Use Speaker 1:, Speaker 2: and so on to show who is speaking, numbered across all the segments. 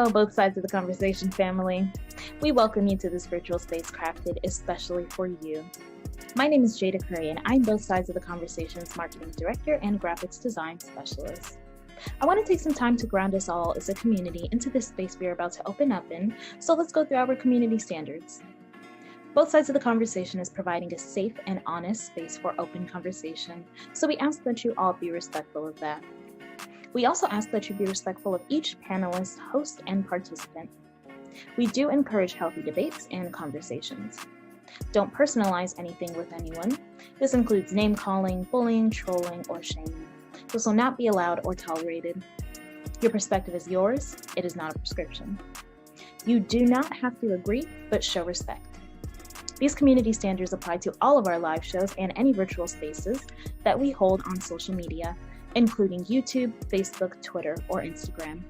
Speaker 1: Hello, both sides of the conversation family. We welcome you to this virtual space crafted especially for you. My name is Jada Curry, and I'm both sides of the conversation's marketing director and graphics design specialist. I want to take some time to ground us all as a community into this space we are about to open up in, so let's go through our community standards. Both sides of the conversation is providing a safe and honest space for open conversation, so we ask that you all be respectful of that. We also ask that you be respectful of each panelist, host, and participant. We do encourage healthy debates and conversations. Don't personalize anything with anyone. This includes name-calling, bullying, trolling, or shaming. This will not be allowed or tolerated. Your perspective is yours. It is not a prescription. You do not have to agree, but show respect. These community standards apply to all of our live shows and any virtual spaces that we hold on social media, including YouTube, Facebook, Twitter, or Instagram.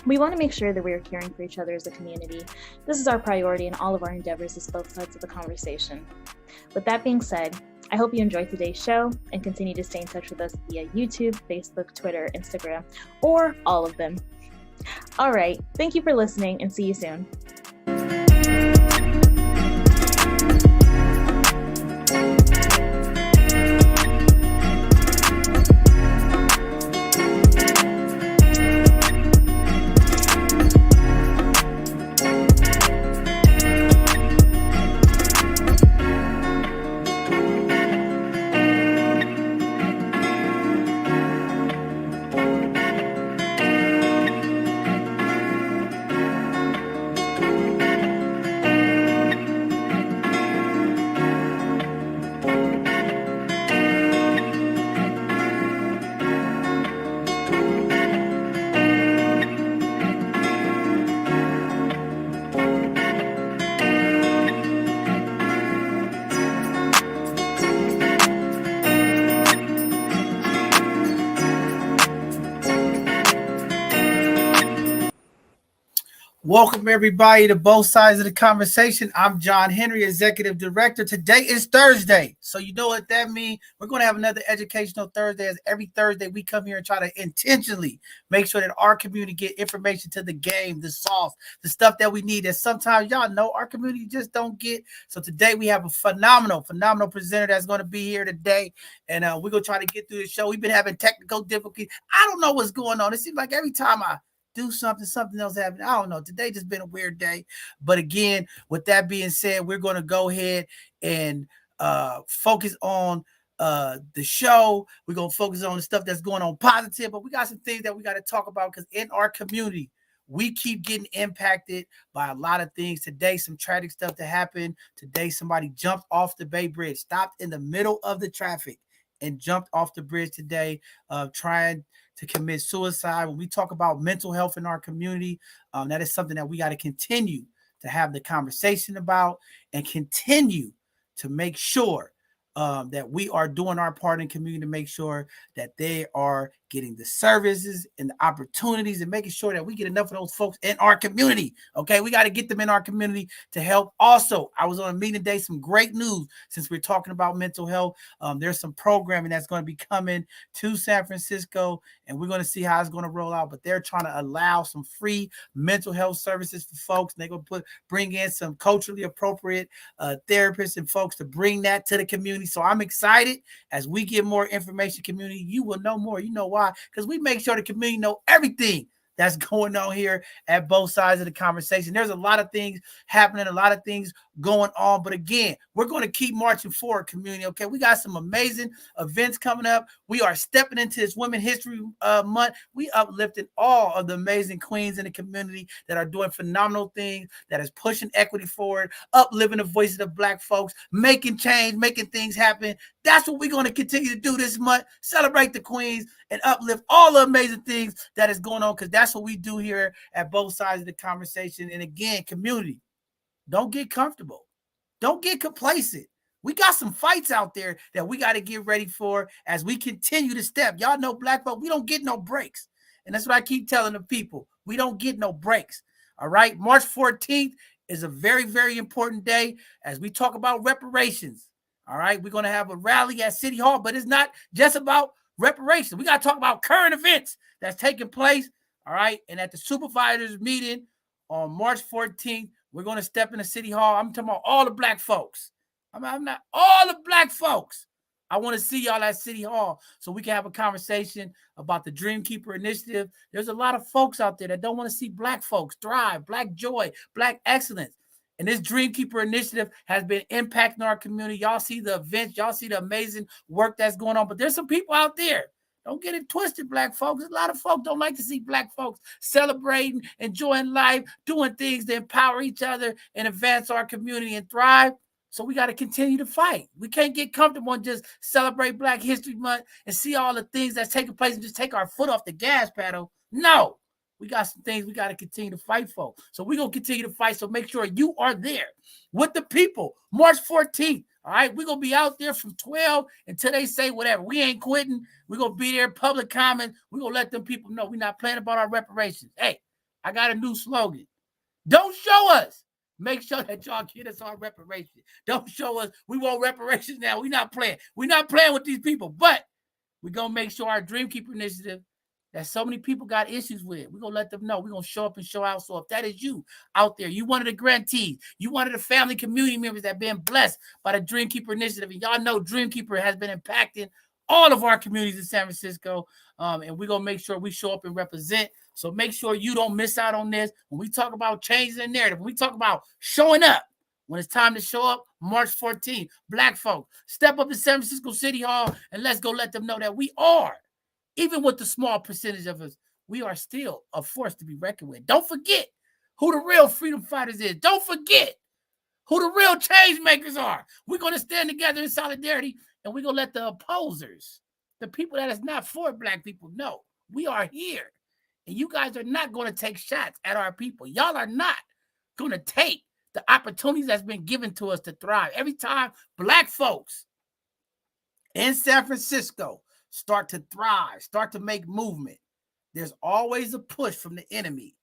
Speaker 1: We want to make sure that we are caring for each other as a community. This is our priority in all of our endeavors as both sides of the conversation. With that being said, I hope you enjoyed today's show and continue to stay in touch with us via YouTube, Facebook, Twitter, Instagram, or all of them. All right, thank you for listening and see you soon.
Speaker 2: Welcome, everybody, to both sides of the conversation. I'm John Henry, Executive Director. Today is Thursday, so you know what that means. We're going to have another educational Thursday. As every Thursday, we come here and try to intentionally make sure that our community get information to the game, the sauce, the stuff that we need that sometimes, y'all know, our community just don't get. So today we have a phenomenal presenter that's going to be here today, and we're going to try to get through the show. We've been having technical difficulties. I don't know what's going on. It seems like every time I do something else happened. I don't know. Today just been a weird day. But again, with that being said, we're going to go ahead and focus on the show. We're going to focus on the stuff that's going on positive, but we got some things that we got to talk about because in our community, we keep getting impacted by a lot of things. Today, some tragic stuff that happened. Today, somebody jumped off the Bay Bridge, stopped in the middle of the traffic and jumped off the bridge today, trying to commit suicide. When we talk about mental health in our community, that is something that we got to continue to have the conversation about and continue to make sure that we are doing our part in community to make sure that they are getting the services and the opportunities and making sure that we get enough of those folks in our community. Okay, we got to get them in our community to help. Also, I was on a meeting today, some great news since we're talking about mental health. There's some programming that's going to be coming to San Francisco, and we're going to see how it's going to roll out. But they're trying to allow some free mental health services for folks. And they're going to bring in some culturally appropriate therapists and folks to bring that to the community. So I'm excited as we get more information, community. You will know more. You know why? Because we make sure the community know everything that's going on here at both sides of the conversation. There's a lot of things happening, a lot of things going on. But again, we're going to keep marching forward, community. Okay, we got some amazing events coming up. We are stepping into this Women's History Month. We uplifted all of the amazing queens in the community that are doing phenomenal things, that is pushing equity forward, uplifting the voices of Black folks, making change, making things happen. That's what we're going to continue to do this month. Celebrate the queens and uplift all the amazing things that is going on, because that's what we do here at both sides of the conversation. And again, community, don't get comfortable. Don't get complacent. We got some fights out there that we got to get ready for as we continue to step. Y'all know Black folk, we don't get no breaks. And that's what I keep telling the people. We don't get no breaks. All right. March 14th is a very, very important day as we talk about reparations. All right. We're going to have a rally at City Hall, but it's not just about reparations. We got to talk about current events that's taking place. All right. And at the supervisors meeting on March 14th, we're going to step into City Hall. I'm talking about all the black folks. I'm not all the black folks. I want to see y'all at City Hall so we can have a conversation about the Dreamkeeper Initiative. There's a lot of folks out there that don't want to see black folks thrive, black joy, black excellence. And this Dreamkeeper Initiative has been impacting our community. Y'all see the events. Y'all see the amazing work that's going on. But there's some people out there. Don't get it twisted, black folks. A lot of folks don't like to see black folks celebrating, enjoying life, doing things to empower each other and advance our community and thrive. So we got to continue to fight. We can't get comfortable and just celebrate Black History Month and see all the things that's taking place and just take our foot off the gas pedal. No, we got some things we got to continue to fight for. So we're going to continue to fight. So make sure you are there with the people. March 14th. All right, we're going to be out there from 12 until they say whatever. We ain't quitting. We're going to be there, public comment. We're going to let them people know we're not playing about our reparations. Hey, I got a new slogan. Don't show us. Make sure that y'all get us our reparations. Don't show us we want reparations now. We're not playing. We're not playing with these people. But we're going to make sure our Dreamkeeper Initiative that so many people got issues with, we're going to let them know. We're going to show up and show out. So if that is you out there, you one of the grantees, you one of the family community members that have been blessed by the Dreamkeeper Initiative, and y'all know Dreamkeeper has been impacting all of our communities in San Francisco, and we're going to make sure we show up and represent. So make sure you don't miss out on this. When we talk about changing the narrative, when we talk about showing up, when it's time to show up, March 14th, black folk, step up to San Francisco City Hall, and let's go let them know that we are, even with the small percentage of us, we are still a force to be reckoned with. Don't forget who the real freedom fighters is. Don't forget who the real change makers are. We're going to stand together in solidarity, and we're going to let the opposers, the people that is not for black people, know we are here. And you guys are not going to take shots at our people. Y'all are not going to take the opportunities that's been given to us to thrive. Every time black folks in San Francisco start to thrive, start to make movement, there's always a push from the enemy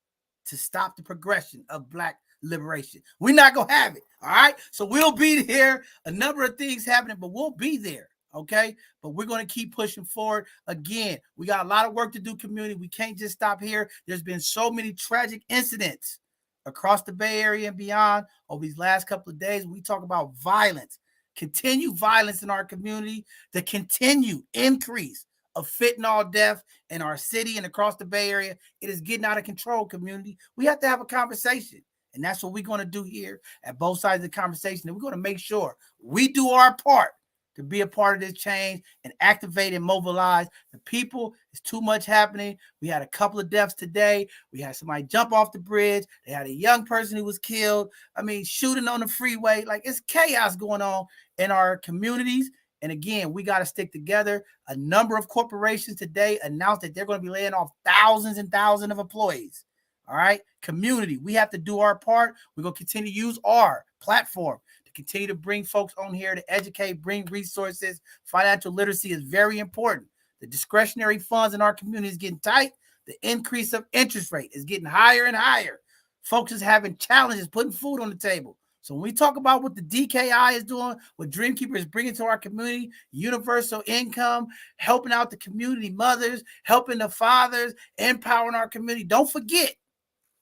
Speaker 2: to stop the progression of black liberation. We're not going to have it, all right? So we'll be there. A number of things happening, but we'll be there, okay? But we're going to keep pushing forward. Again, we got a lot of work to do, community. We can't just stop here. There's been so many tragic incidents across the Bay Area and beyond over these last couple of days. We talk about violence, continued violence in our community, the continued increase of fentanyl death in our city and across the Bay Area. It is getting out of control, community. We have to have a conversation. And that's what we're going to do here at both sides of the conversation. And we're going to make sure we do our part to be a part of this change and activate and mobilize the people. It's too much happening. We had a couple of deaths today. We had somebody jump off the bridge. They had a young person who was killed. I mean, shooting on the freeway. Like, it's chaos going on in our communities. And again, we got to stick together. A number of corporations today announced that they're going to be laying off thousands and thousands of employees. All right, community, we have to do our part. We're going to continue to use our platform to continue to bring folks on here to educate, bring resources. Financial literacy is very important. The discretionary funds in our community is getting tight. The increase of interest rate is getting higher and higher. Folks is having challenges putting food on the table. So when we talk about what the DKI is doing, what Dreamkeeper is bringing to our community, universal income, helping out the community mothers, helping the fathers, empowering our community, don't forget,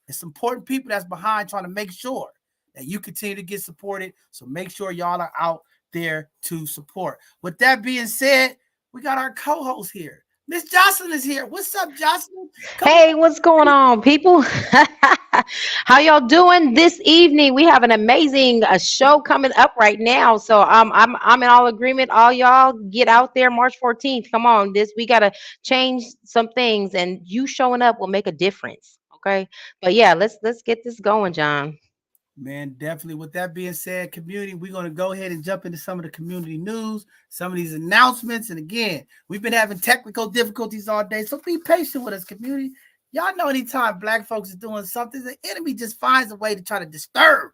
Speaker 2: it's important people that's behind trying to make sure that you continue to get supported. So make sure y'all are out there to support. With that being said, we got our co-host here. Miss Jocelyn is here. What's up, Jocelyn?
Speaker 3: Hey, what's going on, people? How y'all doing this evening? We have an amazing show coming up right now. So I'm in all agreement. All y'all get out there March 14th. Come on, we gotta change some things, and you showing up will make a difference. Okay, but yeah, let's get this going, John.
Speaker 2: Man, definitely. With that being said, community, we're going to go ahead and jump into some of the community news, some of these announcements. And again, we've been having technical difficulties all day, so be patient with us, community. Y'all know anytime black folks is doing something, the enemy just finds a way to try to disturb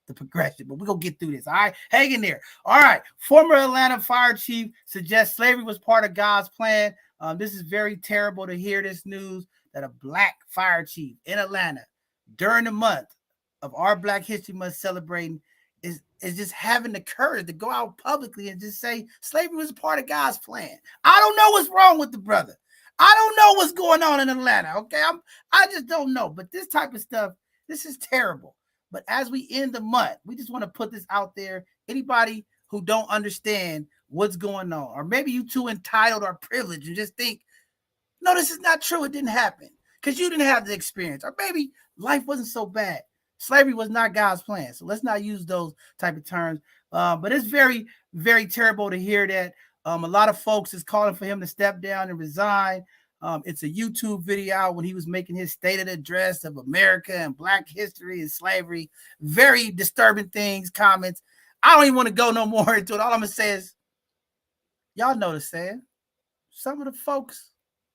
Speaker 2: the progression. But we're going to get through this, all right? Hang in there. All right. Former Atlanta fire chief suggests slavery was part of God's plan. This is very terrible to hear this news that a black fire chief in Atlanta during the month of our Black History Month celebrating is just having the courage to go out publicly and just say slavery was a part of God's plan. I don't know what's wrong with the brother. I don't know what's going on in Atlanta. Okay, I just don't know. But this type of stuff, this is terrible. But as we end the month, we just want to put this out there. Anybody who don't understand what's going on, or maybe you too entitled or privileged and just think, no, this is not true. It didn't happen because you didn't have the experience, or maybe life wasn't so bad. Slavery was not God's plan. So let's not use those type of terms. But it's very, very terrible to hear that. A lot of folks is calling for him to step down and resign. It's a YouTube video when he was making his stated address of America and Black history and slavery. Very disturbing things, comments. I don't even want to go no more into it. All I'm going to say is, y'all know the saying. Some of the folks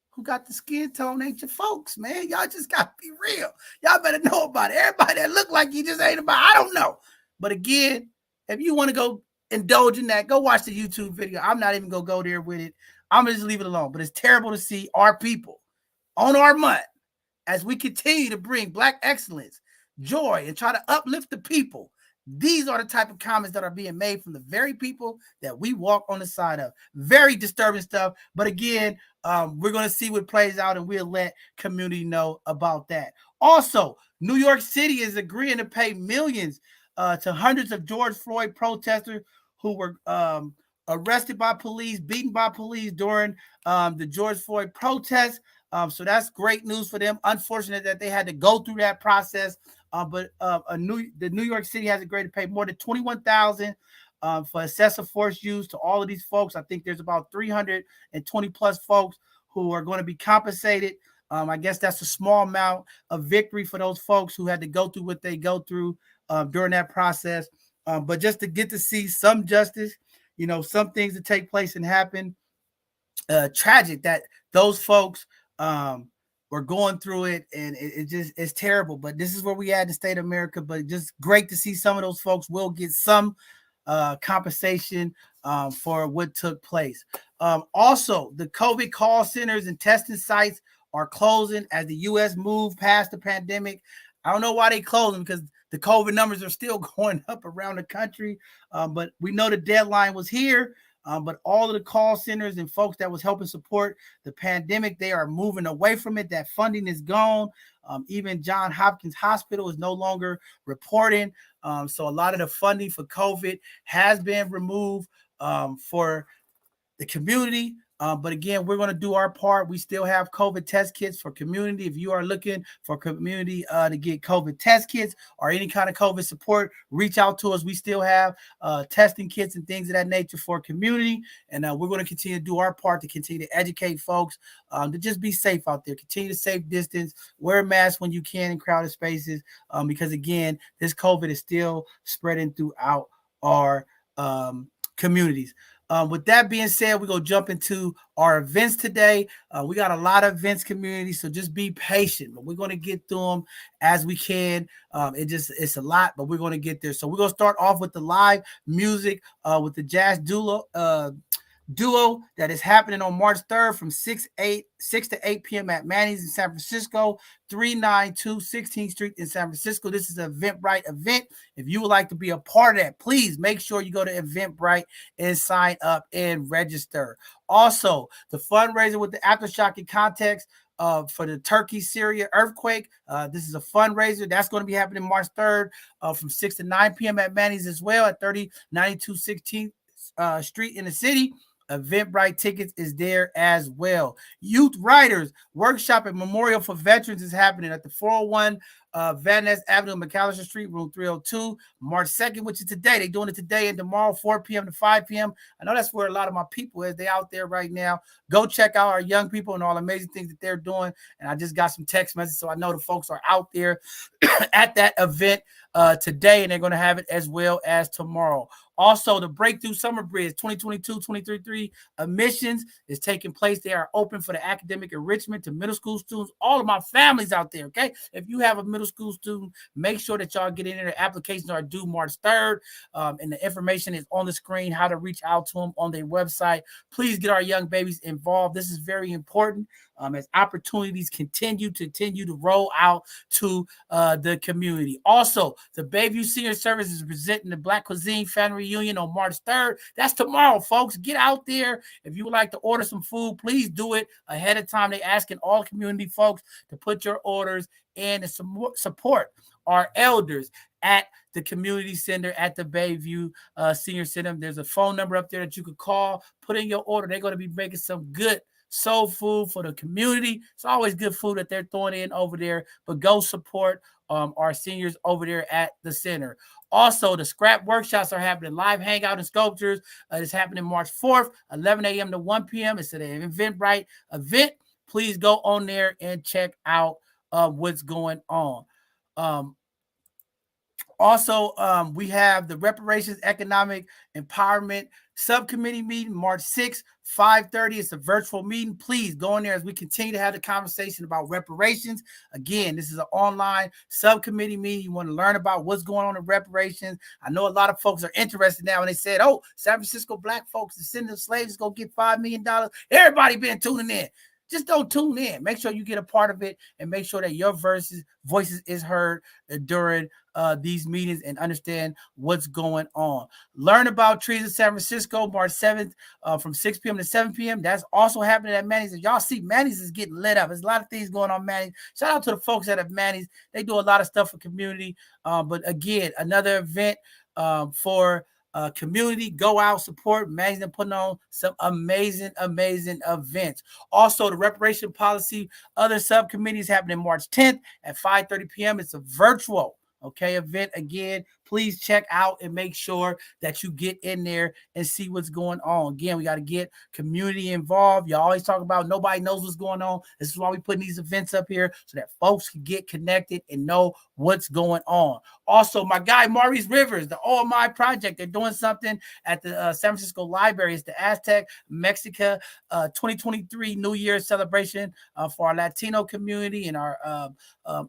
Speaker 2: who got the skin tone ain't your folks, man. Y'all just got to be real. Y'all better know about it. Everybody that look like you just ain't about it. I don't know. But again, if you want to go indulge in that, go watch the YouTube video. I'm not even going to go there with it. I'm going to just leave it alone. But it's terrible to see our people on our month as we continue to bring Black excellence, joy, and try to uplift the people. These are the type of comments that are being made from the very people that we walk on the side of. Very disturbing stuff. But again, we're going to see what plays out, and we'll let community know about that. Also, New York City is agreeing to pay millions to hundreds of George Floyd protesters who were arrested by police, beaten by police during the George Floyd protests. So that's great news for them. Unfortunate that they had to go through that process. But the New York City has agreed to pay more than $21,000 for excessive force use to all of these folks. I think there's about 320 plus folks who are going to be compensated. I guess that's a small amount of victory for those folks who had to go through what they go through during that process. But just to get to see some justice, some things that take place and happen. Tragic that those folks we're going through it, and it's terrible. But this is where we at in the state of America. But just great to see some of those folks will get some compensation for what took place. Also, the COVID call centers and testing sites are closing as the U.S. move past the pandemic. I don't know why they close them, because the COVID numbers are still going up around the country. But we know the deadline was here. But all of the call centers and folks that was helping support the pandemic, they are moving away from it. That funding is gone. Even Johns Hopkins Hospital is no longer reporting. So a lot of the funding for COVID has been removed for the community. But again, we're going to do our part. We still have COVID test kits for community. If you are looking for community to get COVID test kits or any kind of COVID support, reach out to us. We still have testing kits and things of that nature for community. And we're going to continue to do our part to continue to educate folks to just be safe out there. Continue to safe distance. Wear a mask when you can in crowded spaces because, again, this COVID is still spreading throughout our communities. With that being said, we're going to jump into our events today. We got a lot of events community, so just be patient. But we're going to get through them as we can. It's a lot, but we're going to get there. So we're going to start off with the live music with the jazz duo that is happening on March 3rd from 6 to 8 p.m. at Manny's in San Francisco, 392 16th Street in San Francisco. This is an Eventbrite event. If you would like to be a part of that, please make sure you go to Eventbrite and sign up and register. Also, the fundraiser with the Aftershock in context for the Turkey-Syria earthquake. This is a fundraiser. That's going to be happening March 3rd from 6 to 9 p.m. at Manny's as well at 3092 16th Street in the city. Eventbrite tickets is there as well. Youth Writers Workshop at Memorial for Veterans is happening at the 401 Van Ness Avenue, McAllister Street, room 302, March 2nd, which is today. They're doing it today and tomorrow, 4 p.m. to 5 p.m. I know that's where a lot of my people is. They're out there right now. Go check out our young people and all the amazing things that they're doing. And I just got some text messages, so I know the folks are out there at that event today, and they're going to have it as well as tomorrow. Also, the Breakthrough Summer Bridge 2022-2023 admissions is taking place. They are open for the academic enrichment to middle school students. All of my families out there, okay? If you have a middle middle school students, make sure that y'all get in there. The applications are due March 3rd, and the information is on the screen, how to reach out to them on their website. Please get our young babies involved. This is very important as opportunities continue to roll out to the community. Also, the Bayview Senior Service is presenting the Black Cuisine Family Reunion on March 3rd. That's tomorrow, folks. Get out there. If you would like to order some food, please do it ahead of time. They're asking all community folks to put your orders in and support our elders at the community center at the Bayview Senior Center. There's a phone number up there that you could call, put in your order. They're going to be making some good soul food for the community. It's always good food that they're throwing in over there, but go support our seniors over there at the center. Also, the scrap workshops are happening. Live hangout and sculptures is happening March 4th, 11 a.m. to 1 p.m. It's an Eventbrite event. Please go on there and check out what's going on. Also, we have the Reparations Economic Empowerment Subcommittee meeting March 6th, 5:30. It's a virtual meeting. Please go in there as we continue to have the conversation about reparations. Again, this is an online subcommittee meeting. You want to learn about what's going on in reparations. I know a lot of folks are interested now, and they said, oh, San Francisco Black folks descendants of slaves is going to get $5 million. Everybody been tuning in. Just don't tune in. Make sure you get a part of it and make sure that your voices is heard during these meetings and understand what's going on. Learn about Trees in San Francisco, March 7th from 6 p.m. to 7 p.m. That's also happening at Manny's. If y'all see, Manny's is getting lit up. There's a lot of things going on, Manny's. Shout out to the folks at Manny's. They do a lot of stuff for community. But again, another event for community. Go out, support. Manny's and putting on some amazing events. Also, the reparation policy other subcommittees happening March 10th at 5:30 p.m. It's a virtual event. Again, please check out and make sure that you get in there and see what's going on. Again, we got to get community involved. You always talk about nobody knows what's going on. This is why we putting these events up here so that folks can get connected and know what's going on. Also, my guy Maurice Rivers, the OMI Project, they're doing something at the San Francisco Library. It's the Aztec Mexica 2023 New Year's celebration for our Latino community and our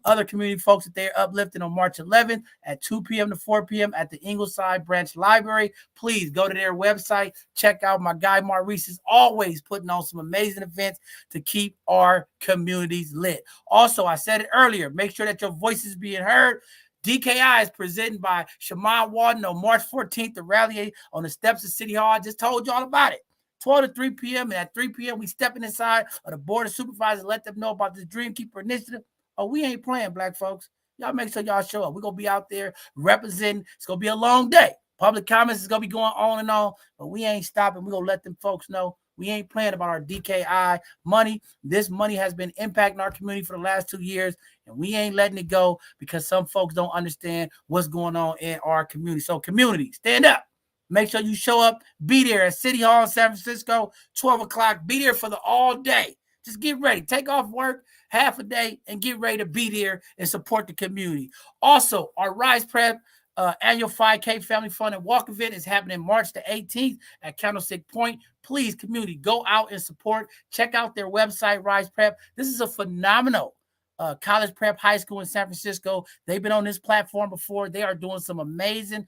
Speaker 2: other community folks that they're uplifting on March 11th at 2 p.m. to 4 p.m. at the Ingleside Branch Library. Please go to their website. Check out my guy Maurice is always putting on some amazing events to keep our communities lit. Also, I said it earlier, make sure that your voice is being heard. DKI is presented by Shaman Walden on March 14th, the rally on the steps of City Hall. I just told you all about it. 12 to 3 p.m. And at 3 p.m., we stepping inside of the Board of Supervisors, let them know about this Dream Keeper initiative. Oh, we ain't playing, Black folks. Y'all make sure y'all show up. We're going to be out there representing. It's going to be a long day. Public comments is going to be going on and on, but we ain't stopping. We're going to let them folks know we ain't playing about our DKI money. This money has been impacting our community for the last 2 years, and we ain't letting it go because some folks don't understand what's going on in our community. So community, stand up. Make sure you show up. Be there at City Hall in San Francisco, 12 o'clock. Be there for the all day. Just get ready. Take off work half a day and get ready to be there and support the community. Also, our Rise Prep annual 5K Family Fun and Walk event is happening March the 18th at Candlestick Point. Please, community, go out and support. Check out their website, Rise Prep. This is a phenomenal college prep high school in San Francisco. They've been on this platform before. They are doing some amazing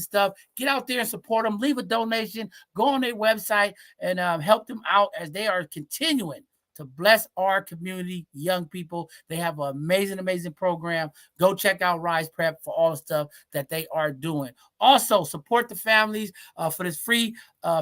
Speaker 2: stuff. Get out there and support them. Leave a donation. Go on their website and help them out as they are continuing to bless our community, young people. They have an amazing program. Go check out Rise Prep for all the stuff that they are doing. Also, support the families for this free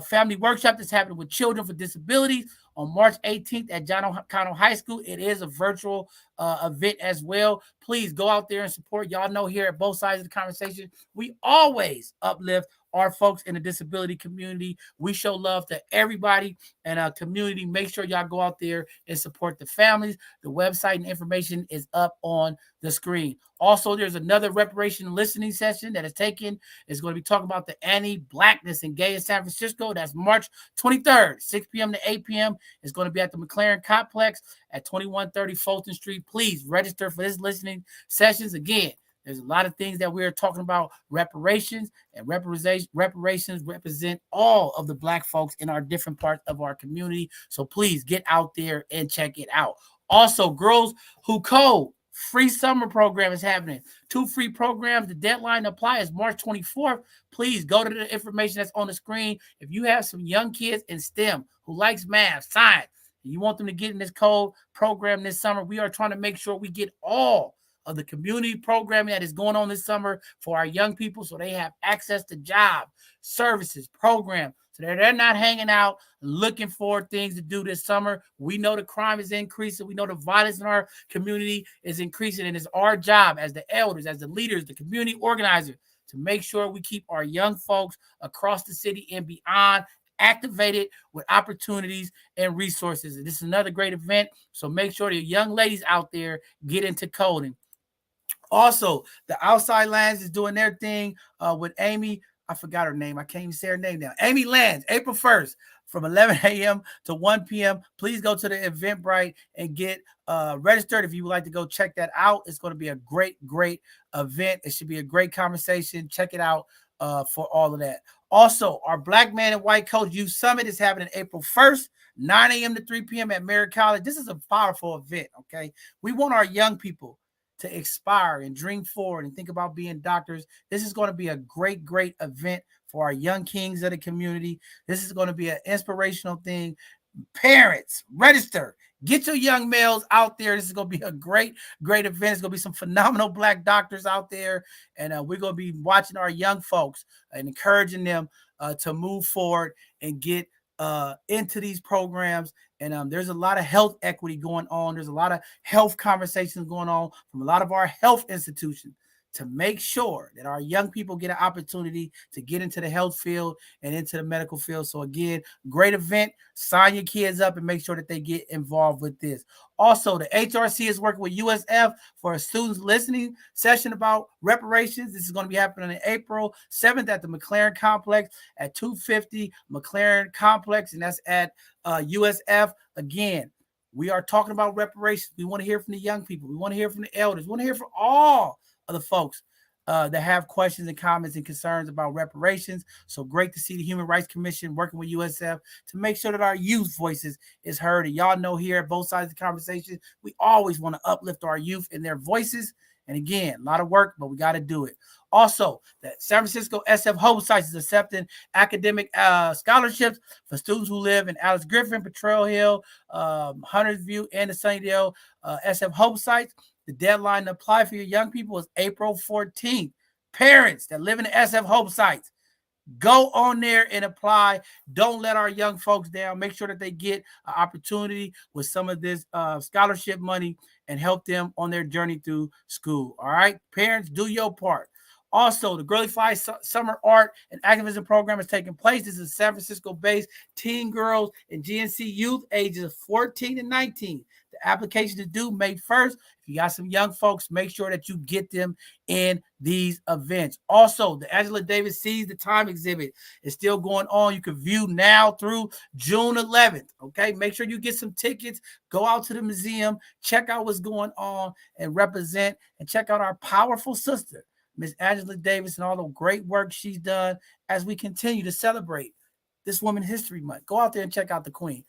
Speaker 2: family workshop that's happening with children with disabilities on March 18th at John O'Connell High School. It is a virtual event as well. Please go out there and support. Y'all know here at both sides of the conversation, we always uplift our folks in the disability community. We show love to everybody and our community. Make sure y'all go out there and support the families. The website and information is up on the screen. Also, there's another reparation listening session that is taken. It's going to be talking about the anti-blackness and gay in San Francisco. That's March 23rd, 6 p.m. to 8 p.m. It's going to be at the McLaren Complex at 2130 Fulton Street. Please register for this listening sessions. Again, there's a lot of things that we're talking about reparations, and reparations represent all of the Black folks in our different parts of our community. So please get out there and check it out. Also, Girls Who Code Free summer program is happening. 2 free programs. The deadline to apply is March 24th. Please go to the information that's on the screen. If you have some young kids in STEM who likes math, science, and you want them to get in this code program this summer, we are trying to make sure we get all of the community programming that is going on this summer for our young people so they have access to job, services, programs, so that they're not hanging out looking for things to do this summer. We know the crime is increasing. We know the violence in our community is increasing, and it's our job as the elders, as the leaders, the community organizers, to make sure we keep our young folks across the city and beyond activated with opportunities and resources. And this is another great event, so make sure the young ladies out there get into coding. Also, the Outside Lands is doing their thing with Amy. I forgot her name. I can't even say her name now. Amy Lands, April 1st from 11 a.m. to 1 p.m. Please go to the Eventbrite and get registered if you would like to go check that out. It's going to be a great event. It should be a great conversation. Check it out for all of that. Also, our Black Man in White Coat Youth Summit is happening April 1st, 9 a.m. to 3 p.m. at Merritt College. This is a powerful event, okay? We want our young people to inspire and dream forward and think about being doctors. This is going to be a great event for our young kings of the community. This is going to be an inspirational thing. Parents, register. Get your young males out there. This is going to be a great event. It's going to be some phenomenal Black doctors out there. And we're going to be watching our young folks and encouraging them to move forward and get into these programs. And there's a lot of health equity going on. There's a lot of health conversations going on from a lot of our health institutions to make sure that our young people get an opportunity to get into the health field and into the medical field. So again, great event. Sign your kids up and make sure that they get involved with this. Also, the HRC is working with USF for a students listening session about reparations. This is going to be happening on April 7th at the McLaren Complex at 250 McLaren Complex, and that's at USF. Again, we are talking about reparations. We want to hear from the young people. We want to hear from the elders. We want to hear from all of the folks that have questions and comments and concerns about reparations. So great to see the Human Rights Commission working with USF to make sure that our youth voices is heard. And y'all know here at both sides of the conversation, we always want to uplift our youth and their voices. And again, a lot of work, but we got to do it. Also, the San Francisco SF Hope Sites is accepting academic scholarships for students who live in Alice Griffin, Potrero Hill, Hunters View, and the Sunnydale SF Hope Sites. The deadline to apply for your young people is April 14th. Parents that live in the SF Hope Sites, go on there and apply. Don't let our young folks down. Make sure that they get an opportunity with some of this scholarship money and help them on their journey through school. All right, parents, do your part. Also, the Girly Fly Summer Art and Activism Program is taking place. This is a San Francisco-based teen girls and GNC youth ages 14 and 19. The application is due May 1st. If you got some young folks, make sure that you get them in these events. Also, the Angela Davis Seize the Time exhibit is still going on. You can view now through June 11th. Okay, make sure you get some tickets. Go out to the museum, check out what's going on, and represent and check out our powerful sister, Miss Angela Davis, and all the great work she's done as we continue to celebrate this Women's History Month. Go out there and check out the Queen.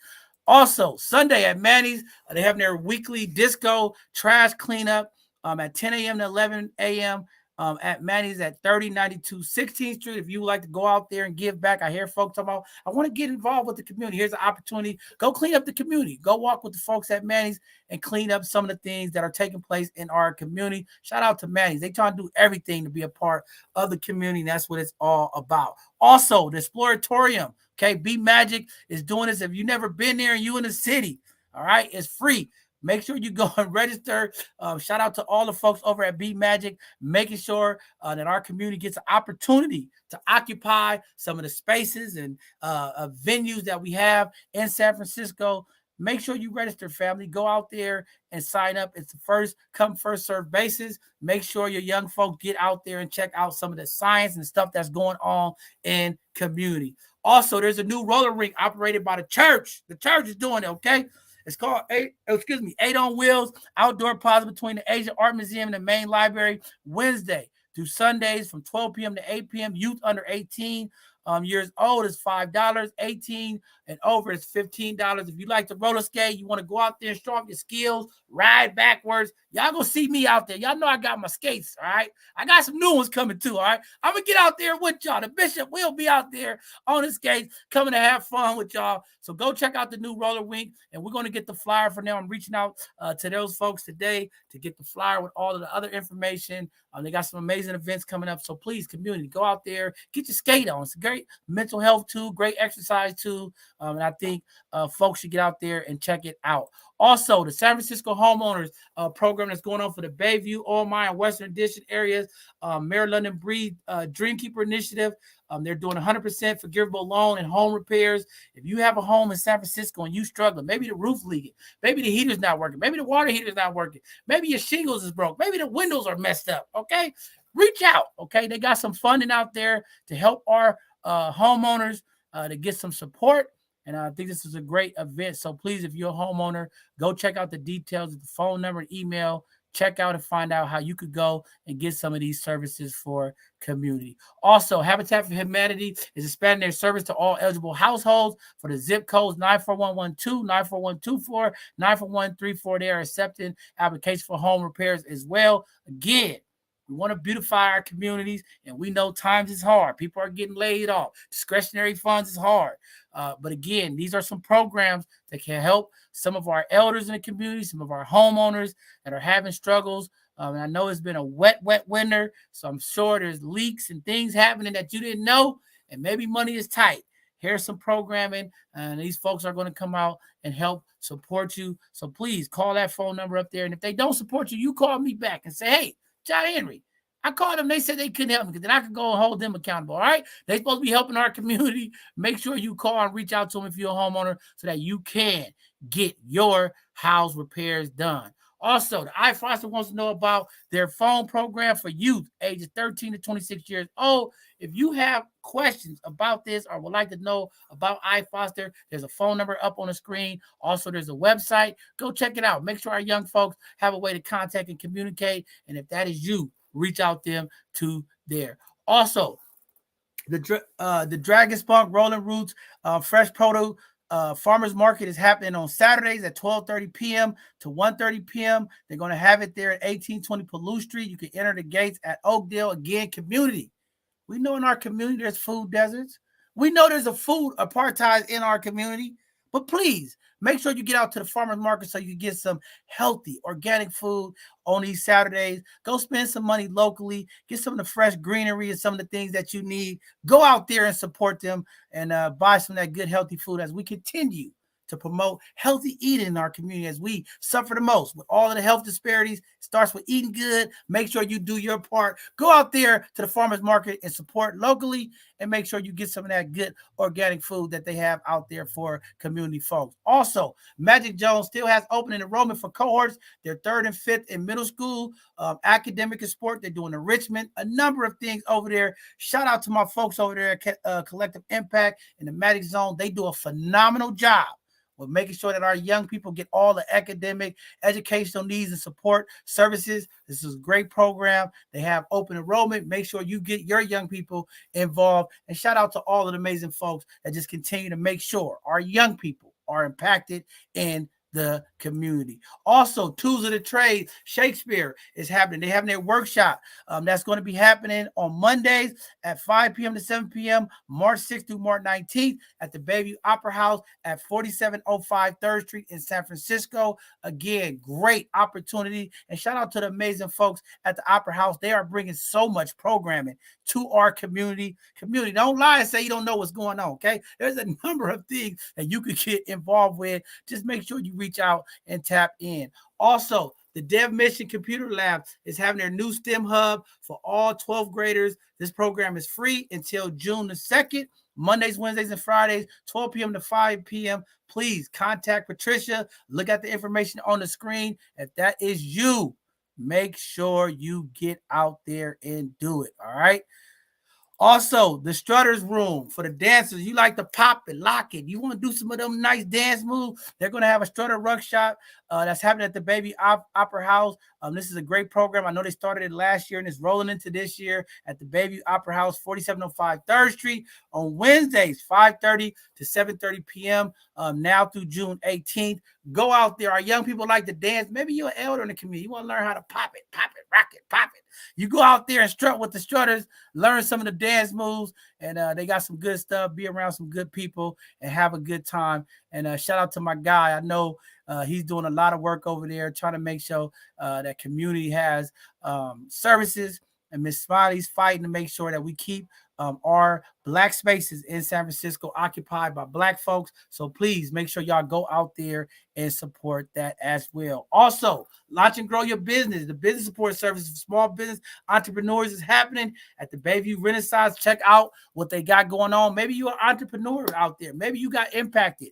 Speaker 2: Also, Sunday at Manny's, they have their weekly disco trash cleanup at 10 a.m. to 11 a.m. At Manny's at 3092 16th Street. If you would like to go out there and give back, I hear folks talking about, I want to get involved with the community. Here's an opportunity. Go clean up the community. Go walk with the folks at Manny's and clean up some of the things that are taking place in our community. Shout out to Manny's. They try to do everything to be a part of the community, and that's what it's all about. Also, the Exploratorium, okay, Be Magic is doing this. If you've never been there and you in the city, all right, it's free. Make sure you go and register. Shout out to all the folks over at Be Magic, making sure that our community gets an opportunity to occupy some of the spaces and venues that we have in San Francisco. Make sure you register, family. Go out there and sign up. It's the first come, first serve basis. Make sure your young folks get out there and check out some of the science and stuff that's going on in community. Also, there's a new roller rink operated by the church. The church is doing it, okay? It's called 8 on Wheels Outdoor Plaza between the Asian Art Museum and the main library, Wednesday through Sundays from 12 p.m. to 8 p.m. Youth under 18 years old is $5. 18 and over is $15. If you like to roller skate, you want to go out there and show off your skills, ride backwards, y'all gonna see me out there. Y'all know I got my skates, all right? I got some new ones coming too, all right? I'm gonna get out there with y'all. The Bishop will be out there on his skates, coming to have fun with y'all. So go check out the new roller rink, and we're gonna get the flyer for now. I'm reaching out to those folks today to get the flyer with all of the other information. They got some amazing events coming up. So please, community, go out there, get your skate on. It's a great mental health tool, great exercise tool. And I think folks should get out there and check it out. Also, the San Francisco Homeowners program that's going on for the Bayview, Old Mine, and Western Addition areas, Mayor London Breed Dreamkeeper Initiative. They're doing 100% forgivable loan and home repairs. If you have a home in San Francisco and you struggling, maybe the roof leaking, maybe the heater's not working, maybe the water heater's not working, maybe your shingles is broke, maybe the windows are messed up, okay? Reach out, okay? They got some funding out there to help our homeowners to get some support. And I think this is a great event. So please, if you're a homeowner, go check out the details, the phone number and email. Check out and find out how you could go and get some of these services for community. Also, Habitat for Humanity is expanding their service to all eligible households for the zip codes 94112, 94124, 94134. They are accepting applications for home repairs as well. Again, we want to beautify our communities, and we know times is hard. People are getting laid off. Discretionary funds is hard. But again, these are some programs that can help some of our elders in the community, some of our homeowners that are having struggles. And I know it's been a wet winter, so I'm sure there's leaks and things happening that you didn't know, and maybe money is tight. Here's some programming, and these folks are going to come out and help support you. So please call that phone number up there. And if they don't support you, you call me back and say, hey, John Henry, I called them. They said they couldn't help me, because then I could go and hold them accountable. All right. They're supposed to be helping our community. Make sure you call and reach out to them if you're a homeowner so that you can get your house repairs done. Also, the iFoster wants to know about their phone program for youth ages 13 to 26 years old. If you have questions about this or would like to know about iFoster, there's a phone number up on the screen. Also, there's a website. Go check it out. Make sure our young folks have a way to contact and communicate. And if that is you, reach out them to there. Also, the Dragon Spunk Rolling Roots Fresh Produce Farmers Market is happening on Saturdays at 12:30 p.m. to 1:30 p.m. They're going to have it there at 1820 Palouse Street. You can enter the gates at Oakdale. Again, community. We know in our community there's food deserts. We know there's a food apartheid in our community. But please, make sure you get out to the farmers market so you can get some healthy, organic food on these Saturdays. Go spend some money locally. Get some of the fresh greenery and some of the things that you need. Go out there and support them and buy some of that good, healthy food as we continue to promote healthy eating in our community as we suffer the most with all of the health disparities. It starts with eating good. Make sure you do your part. Go out there to the farmers market and support locally, and make sure you get some of that good organic food that they have out there for community folks. Also, Magic Jones still has open enrollment for cohorts. They're 3rd and 5th in middle school, academic and sport. They're doing enrichment, a number of things over there. Shout out to my folks over there at Collective Impact in the Magic Zone. They do a phenomenal job with making sure that our young people get all the academic, educational needs and support services. This is a great program. They have open enrollment. Make sure you get your young people involved. And shout out to all of the amazing folks that just continue to make sure our young people are impacted in the community. Also, Tools of the Trade Shakespeare is happening. They're having their workshop. That's going to be happening on Mondays at 5 p.m. to 7 p.m., March 6th through March 19th at the Bayview Opera House at 4705 3rd Street in San Francisco. Again, great opportunity. And shout out to the amazing folks at the Opera House. They are bringing so much programming to our community. Don't lie and say you don't know what's going on, okay? There's a number of things that you could get involved with. Just make sure you reach out and tap in. Also, the Dev Mission Computer Lab is having their new STEM hub for all 12th graders. This program is free until June the 2nd, Mondays, Wednesdays, and Fridays, 12 p.m. to 5 p.m. Please contact Patricia. Look at the information on the screen. If that is you, make sure you get out there and do it, all right? Also, the Strutters Room for the dancers. You like to pop and lock it. You want to do some of them nice dance moves. They're going to have a Strutter workshop that's happening at the Baby Opera House. This is a great program. I know they started it last year and it's rolling into this year at the Baby Opera House, 4705 3rd Street on Wednesdays, 5:30 to 7:30 p.m. Now through June 18th. Go out there. Our young people like to dance. Maybe you're an elder in the community. You want to learn how to pop it, rock it, pop it. You go out there and strut with the strutters, learn some of the dance moves, and they got some good stuff. Be around some good people and have a good time. And shout out to my guy. I know he's doing a lot of work over there, trying to make sure that community has services. And Miss Smiley's fighting to make sure that we keep our Black spaces in San Francisco occupied by Black folks. So please make sure y'all go out there and support that as well. Also, launch and grow your business. The business support service for small business entrepreneurs is happening at the Bayview Renaissance. Check out what they got going on. Maybe you're an entrepreneur out there. Maybe you got impacted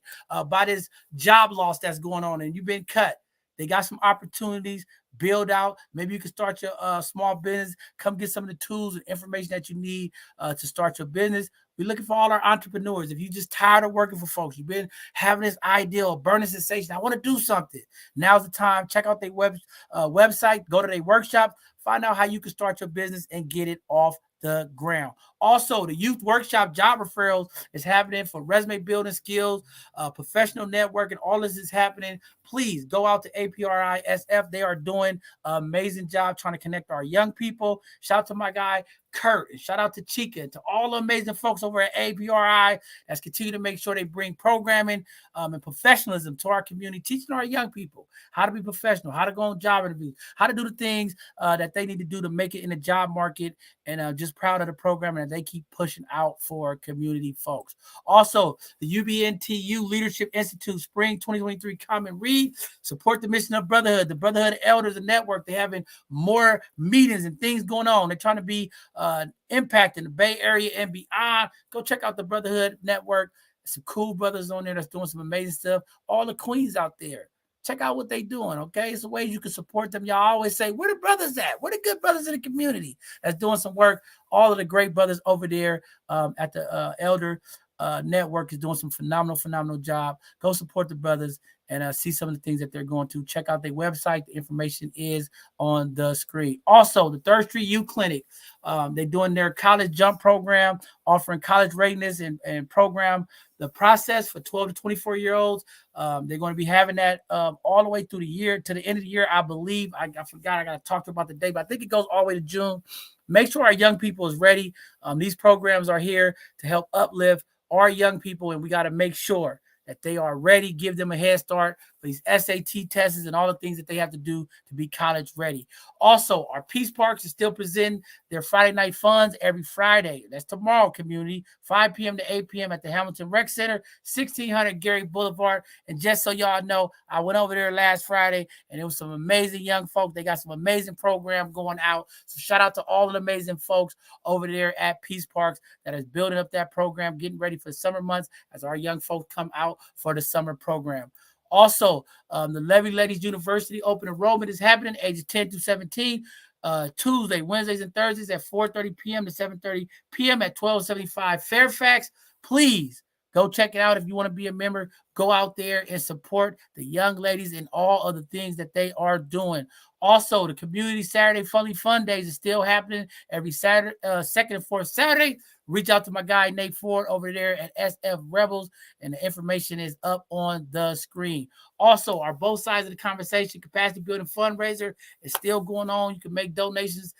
Speaker 2: by this job loss that's going on and you've been cut. They got some opportunities. Build out. Maybe you can start your small business. Come get some of the tools and information that you need to start your business. We're looking for all our entrepreneurs. If you're just tired of working for folks, you've been having this idea of burning sensation, I want to do something. Now's the time. Check out their website. Go to their workshop. Find out how you can start your business and get it off the ground. Also, the youth workshop job referrals is happening for resume building skills, professional networking. All this is happening. Please go out to APRI-SF. They are doing an amazing job trying to connect our young people. Shout out to my guy, Kurt, and shout out to Chica, and to all the amazing folks over at APRI that's continue to make sure they bring programming and professionalism to our community, teaching our young people how to be professional, how to go on job interviews, how to do the things that they need to do to make it in the job market, and just proud of the program and they keep pushing out for community folks. Also, the UBNTU Leadership Institute Spring 2023 Common Read. Support the mission of Brotherhood, the Brotherhood of Elders and Network. They're having more meetings and things going on. They're trying to be impact in the Bay Area and beyond. Go check out the Brotherhood Network. Some cool brothers on there that's doing some amazing stuff. All the queens out there, check out what they're doing, okay? It's a way you can support them. Y'all always say, where the brothers at? Where the good brothers in the community that's doing some work? All of the great brothers over there at the Elder Network is doing some phenomenal job. Go support the brothers and see some of the things that they're going to. Check out their website. The information is on the screen. Also, the 3rd Street Youth Clinic. They're doing their college jump program, offering college readiness and program the process for 12 to 24-year-olds. They're going to be having that all the way through the year, to the end of the year, I believe. I forgot. I got to talk about the date, but I think it goes all the way to June. Make sure our young people is ready. These programs are here to help uplift our young people, and we got to make sure that they are ready, give them a head start for these SAT tests and all the things that they have to do to be college ready. Also, our Peace Parks is still presenting their Friday night funds every Friday. That's tomorrow, community, 5 p.m. to 8 p.m. at the Hamilton Rec Center, 1600 Gary Boulevard. And just so y'all know, I went over there last Friday, and it was some amazing young folks. They got some amazing program going out. So shout out to all the amazing folks over there at Peace Parks that is building up that program, getting ready for the summer months as our young folks come out for the summer program. Also, the Levy Ladies University open enrollment is happening ages 10 to 17, Tuesday, Wednesdays, and Thursdays at 4:30 p.m. to 7:30 p.m. at 1275 Fairfax. Please go check it out. If you want to be a member, go out there and support the young ladies and all of the things that they are doing. Also, the Community Saturday Funny Fun Days is still happening every Saturday, second and fourth Saturday. Reach out to my guy, Nate Ford, over there at SF Rebels, and the information is up on the screen. Also, our Both Sides of the Conversation capacity building fundraiser is still going on. You can make donations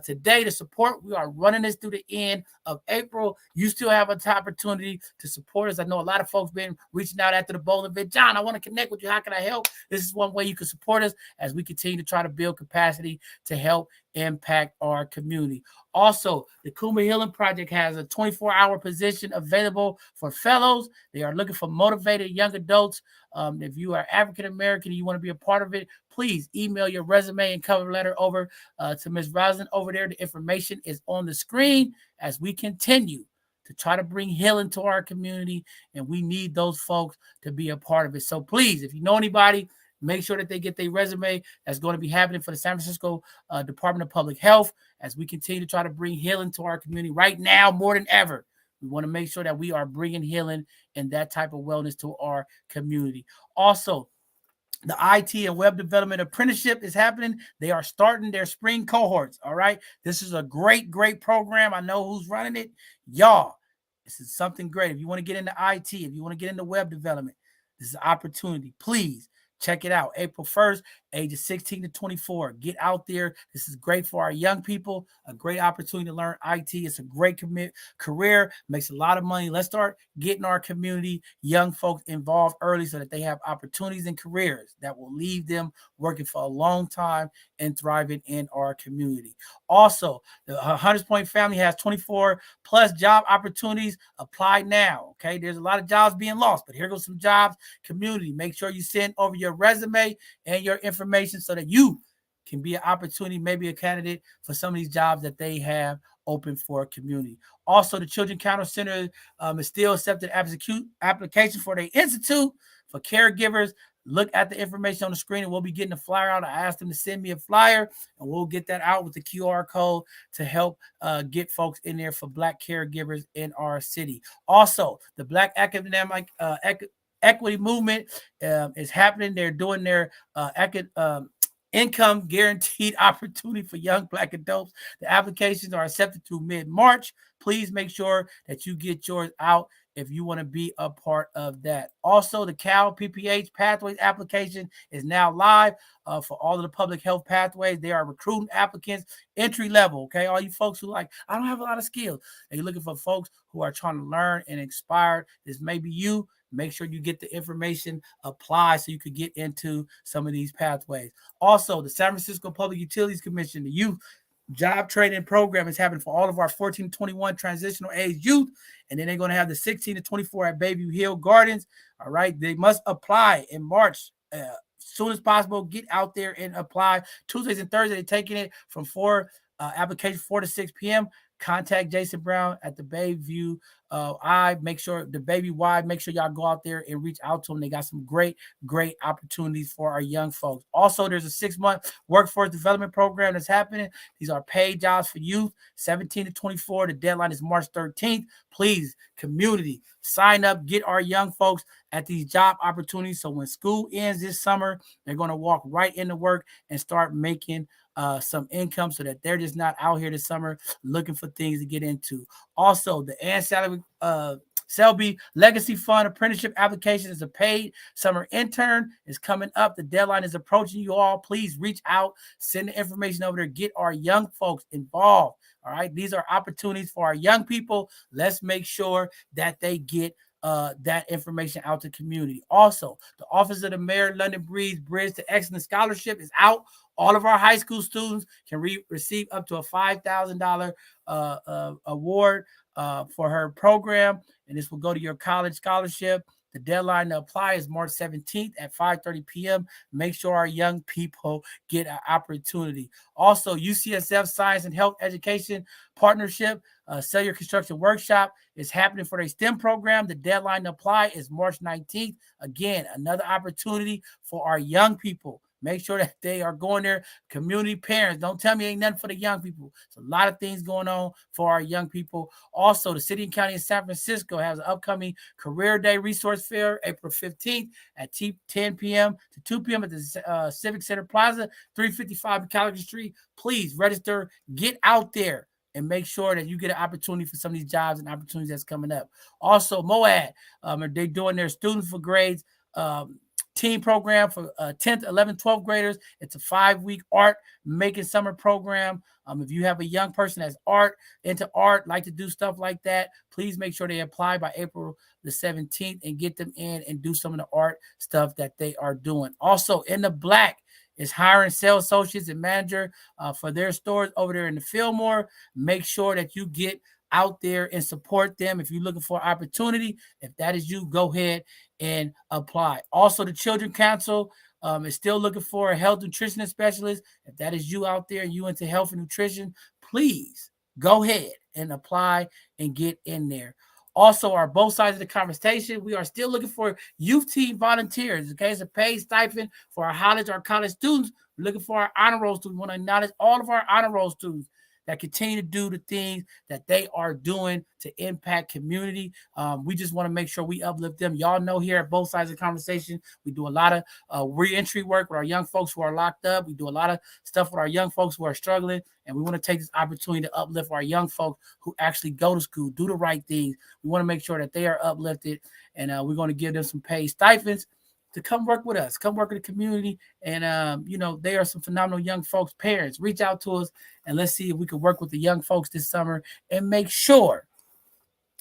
Speaker 2: today to support. We are running this through the end of April. You still have an opportunity to support us. I know a lot of folks been reaching out after the bowl event. John, I want to connect with you. How can I help? This is one way you can support us as we continue to try to build capacity to help impact our community. Also, the Kuma Healing Project has a 24-hour position available for fellows. They are looking for motivated young adults. If you are African American and you want to be a part of it, please email your resume and cover letter over to Ms. Roslyn over there. The information is on the screen as we continue to try to bring healing to our community, and we need those folks to be a part of it. So please, if you know anybody, make sure that they get their resume. That's going to be happening for the San Francisco Department of Public Health as we continue to try to bring healing to our community right now more than ever. We want to make sure that we are bringing healing and that type of wellness to our community. Also, The IT and web development apprenticeship is happening. They are starting their spring cohorts. All right. This is a great, great program. I know who's running it. Y'all, this is something great. If you want to get into IT, if you want to get into web development, this is an opportunity. Please check it out. April 1st, ages 16 to 24. Get out there. This is great for our young people. A great opportunity to learn IT. It's a great career. Makes a lot of money. Let's start getting our community, young folks involved early so that they have opportunities and careers that will leave them working for a long time and thriving in our community. Also, the Hunters Point family has 24 plus job opportunities. Apply now. Okay. There's a lot of jobs being lost, but here goes some jobs. Community. Make sure you send over your resume and your information so that you can be an opportunity, maybe a candidate for some of these jobs that they have open for community. Also, the Children Counter Center is still accepting application for the Institute for Caregivers. Look at the information on the screen, and we'll be getting a flyer out. I asked them to send me a flyer, and we'll get that out with the QR code to help get folks in there for Black caregivers in our city. Also, the Black Academic Equity Movement is happening. They're doing their income guaranteed opportunity for young Black adults. The applications are accepted through mid-March. Please make sure that you get yours out if you want to be a part of that. Also, the Cal PPH Pathways application is now live for all of the public health pathways. They are recruiting applicants entry level. Okay, all you folks who like, I don't have a lot of skills. And you're looking for folks who are trying to learn and inspire. This may be you. Make sure you get the information applied so you could get into some of these pathways. Also, the San Francisco Public Utilities Commission, the youth job training program is happening for all of our 14 to 21 transitional age youth. And then they're going to have the 16 to 24 at Bayview Hill Gardens. All right. They must apply in March. Soon as possible, get out there and apply. Tuesdays and Thursdays, they're taking it from application 4 to 6 p.m. Contact Jason Brown at the Bayview make sure y'all go out there and reach out to them. They got some great opportunities for our young folks. Also, there's a 6-month workforce development program that's happening. These are paid jobs for youth 17 to 24. The deadline is March 13th. Please, community, sign up, get our young folks at these job opportunities. So when school ends this summer, they're going to walk right into work and start making some income so that they're just not out here this summer looking for things to get into. Also, the Ann Selby Legacy Fund apprenticeship application is a paid summer intern is coming up. The deadline is approaching. You all, please reach out, send the information over there, get our young folks involved. All right, these are opportunities for our young people. Let's make sure that they get that information out to community. Also, the Office of the Mayor London Breeze Bridge to Excellence Scholarship is out. All of our high school students can receive up to a $5,000 award for her program, and this will go to your college scholarship. The deadline to apply is March 17th at 5:30 p.m. Make sure our young people get an opportunity. Also, UCSF Science and Health Education Partnership Cellular Construction Workshop is happening for their STEM program. The deadline to apply is March 19th. Again, another opportunity for our young people. Make sure that they are going there. Community parents, don't tell me ain't nothing for the young people. There's a lot of things going on for our young people. Also, the city and county of San Francisco has an upcoming Career Day Resource Fair, April 15th at 10 p.m. to 2 p.m. at the Civic Center Plaza, 355 Calico Street. Please register, get out there, and make sure that you get an opportunity for some of these jobs and opportunities that's coming up. Also, MOAD, they're doing their Students for Grades team program for 10th, 11th, 12th graders. It's a 5-week art making summer program. If you have a young person that's into art, like to do stuff like that, please make sure they apply by April the 17th and get them in and do some of the art stuff that they are doing. Also, In the Black is hiring sales associates and manager for their stores over there in the Fillmore. Make sure that you get out there and support them. If you're looking for opportunity, if that is you, go ahead and apply. Also, the Children Council is still looking for a health nutritionist specialist. If that is you out there and you into health and nutrition, please go ahead and apply and get in there. Also, our both sides of the conversation, we are still looking for youth team volunteers. Okay, it's a paid stipend for our college students. We're looking for our honor roll students. We want to acknowledge all of our honor roll students. that continue to do the things that they are doing to impact community. We just want to make sure we uplift them. Y'all know here at Both Sides of the Conversation, we do a lot of reentry work with our young folks who are locked up. We do a lot of stuff with our young folks who are struggling, and we want to take this opportunity to uplift our young folks who actually go to school, do the right things. We want to make sure that they are uplifted, and we're going to give them some paid stipends to come work with us, come work in the community. And, they are some phenomenal young folks. Parents, reach out to us, and let's see if we can work with the young folks this summer and make sure